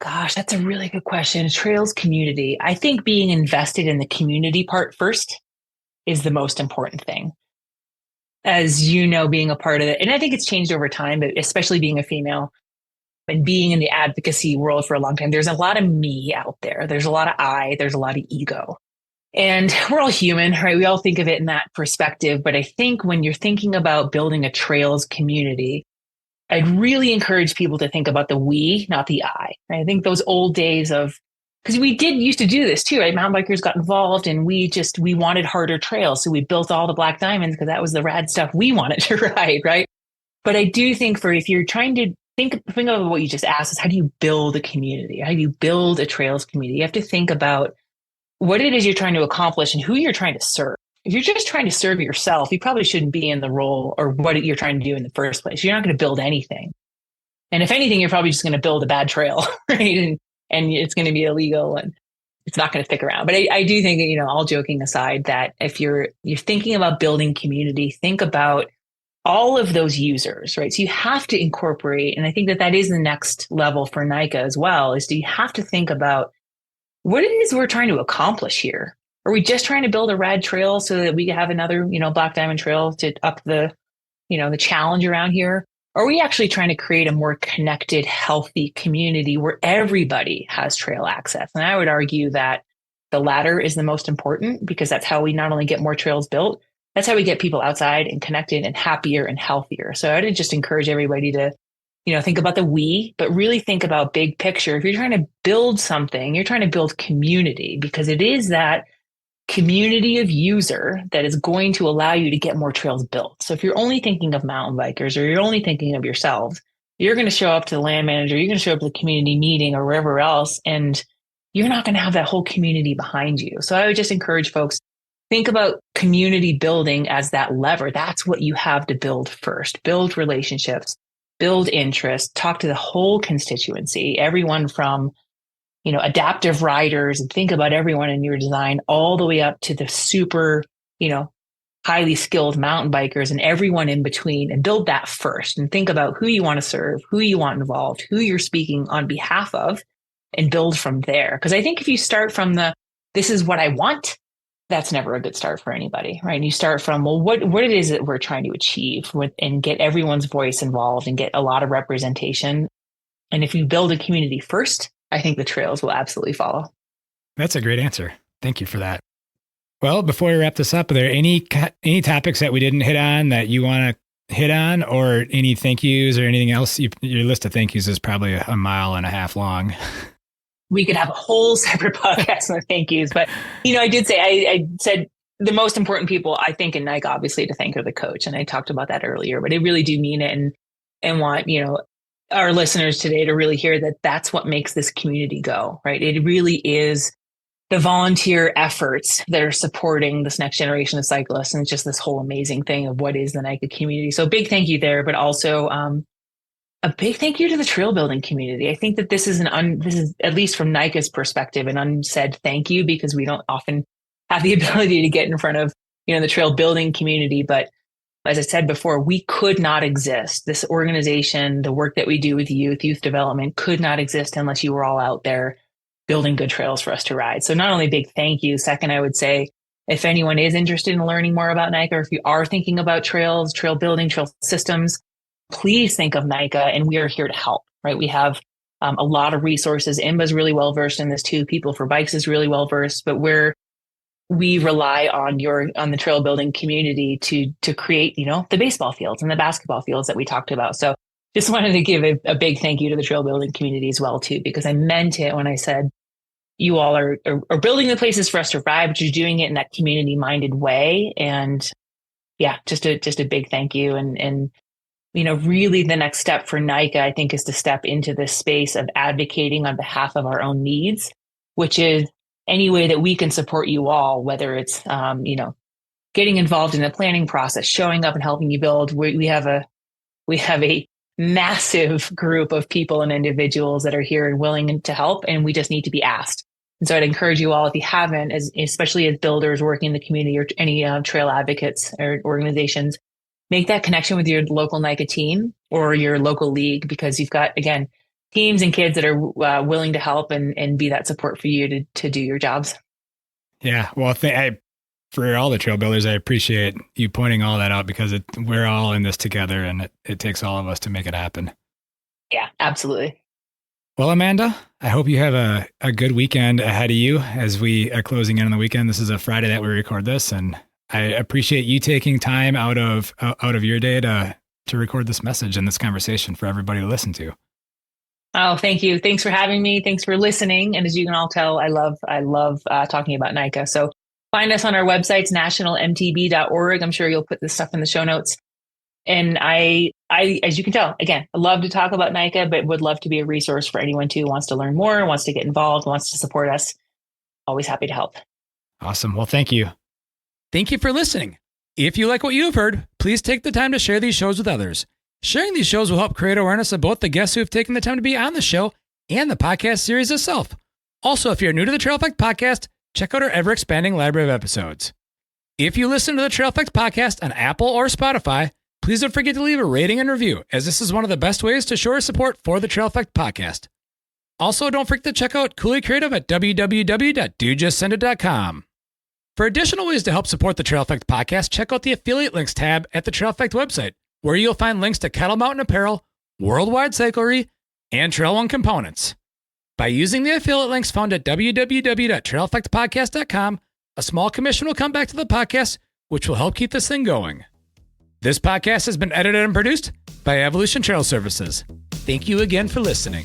Gosh, that's a really good question. Trails community. I think being invested in the community part first is the most important thing. As being a part of it. And I think it's changed over time, but especially being a female and being in the advocacy world for a long time, there's a lot of me out there. There's a lot of there's a lot of ego. And we're all human, right? We all think of it in that perspective. But I think when you're thinking about building a trails community, I'd really encourage people to think about the we, not the I. I think those old days because we used to do this too, right? Mountain bikers got involved and we wanted harder trails. So we built all the black diamonds because that was the rad stuff we wanted to ride, right? But I do think if you're trying to think of what you just asked, is how do you build a community? How do you build a trails community? You have to think about what it is you're trying to accomplish and who you're trying to serve. If you're just trying to serve yourself, you probably shouldn't be in the role or what you're trying to do in the first place. You're not going to build anything. And if anything, you're probably just going to build a bad trail, right? And it's going to be illegal and it's not going to stick around. But I do think that, all joking aside, that if you're thinking about building community, think about all of those users, right? So you have to incorporate, and I think that is the next level for NICA as well, is you have to think about what it is we're trying to accomplish here. Are we just trying to build a rad trail so that we have another, Black Diamond Trail to up the challenge around here? Or are we actually trying to create a more connected, healthy community where everybody has trail access? And I would argue that the latter is the most important, because that's how we not only get more trails built, that's how we get people outside and connected and happier and healthier. So I would just encourage everybody to, think about the we, but really think about big picture. If you're trying to build something, you're trying to build community, because it is that community of user that is going to allow you to get more trails built. So if you're only thinking of mountain bikers, or you're only thinking of yourselves, you're going to show up to the land manager, you're going to show up to the community meeting or wherever else, and you're not going to have that whole community behind you. So I would just encourage folks think about community building as that lever. That's what you have to build first. Build relationships, build interest, talk to the whole constituency, everyone from, adaptive riders, and think about everyone in your design all the way up to the super, highly skilled mountain bikers and everyone in between, and build that first and think about who you want to serve, who you want involved, who you're speaking on behalf of, and build from there. Because I think if you start from this is what I want, that's never a good start for anybody, right? And you start from, well, what it is that we're trying to achieve and get everyone's voice involved and get a lot of representation. And if you build a community first, I think the trails will absolutely follow. That's a great answer. Thank you for that. Well, before we wrap this up, are there any topics that we didn't hit on that you want to hit on, or any thank yous or anything else? Your list of thank yous is probably a mile and a half long. We could have a whole separate podcast on thank yous, but I did say, I said the most important people I think in NICA obviously to thank are the coach, and I talked about that earlier. But I really do mean it, and want our listeners today to really hear that that's what makes this community go, right? It really is the volunteer efforts that are supporting this next generation of cyclists, and it's just this whole amazing thing of what is the NICA community. So big thank you there, but also a big thank you to the trail building community. I think that this is at least from NICA's perspective, an unsaid thank you, because we don't often have the ability to get in front of the trail building community. But as I said before, we could not exist. This organization, the work that we do with youth development, could not exist unless you were all out there building good trails for us to ride. So not only big thank you. Second, I would say, if anyone is interested in learning more about NICA, or if you are thinking about trails, trail building, trail systems, please think of NICA, and we are here to help, right? We have a lot of resources. IMBA's really well-versed in this too. People for Bikes is really well-versed, but we rely on the trail building community to create, the baseball fields and the basketball fields that we talked about. So just wanted to give a big thank you to the trail building community as well too, because I meant it when I said, you all are building the places for us to ride, but you're doing it in that community-minded way. And yeah, just a big thank you. And really the next step for NICA, I think, is to step into this space of advocating on behalf of our own needs, which is any way that we can support you all, whether it's, getting involved in the planning process, showing up and helping you build. We have a massive group of people and individuals that are here and willing to help, and we just need to be asked. And so I'd encourage you all, if you haven't, especially as builders working in the community or any trail advocates or organizations, make that connection with your local NICA team or your local league, because you've got, again, teams and kids that are willing to help and be that support for you to do your jobs. Yeah. Well, for all the trail builders, I appreciate you pointing all that out, because we're all in this together, and it takes all of us to make it happen. Yeah, absolutely. Well, Amanda, I hope you have a good weekend ahead of you as we are closing in on the weekend. This is a Friday that we record this, and I appreciate you taking time out of your day to record this message and this conversation for everybody to listen to. Oh, thank you. Thanks for having me. Thanks for listening. And as you can all tell, I love talking about NICA. So find us on our websites, nationalmtb.org. I'm sure you'll put this stuff in the show notes. And I, as you can tell, again, I love to talk about NICA, but would love to be a resource for anyone too who wants to learn more, wants to get involved, wants to support us. Always happy to help. Awesome. Well, thank you. Thank you for listening. If you like what you have heard, please take the time to share these shows with others. Sharing these shows will help create awareness of both the guests who have taken the time to be on the show and the podcast series itself. Also, if you're new to the Trail Effect Podcast, check out our ever-expanding library of episodes. If you listen to the Trail Effect Podcast on Apple or Spotify, please don't forget to leave a rating and review, as this is one of the best ways to show our support for the Trail Effect Podcast. Also, don't forget to check out Cooley Creative at www.dojustsendit.com. For additional ways to help support the Trail Effect Podcast, check out the affiliate links tab at the Trail Effect website, where you'll find links to Kettle Mountain Apparel, Worldwide Cyclery, and Trail One components. By using the affiliate links found at www.traileffectpodcast.com, a small commission will come back to the podcast, which will help keep this thing going. This podcast has been edited and produced by Evolution Trail Services. Thank you again for listening.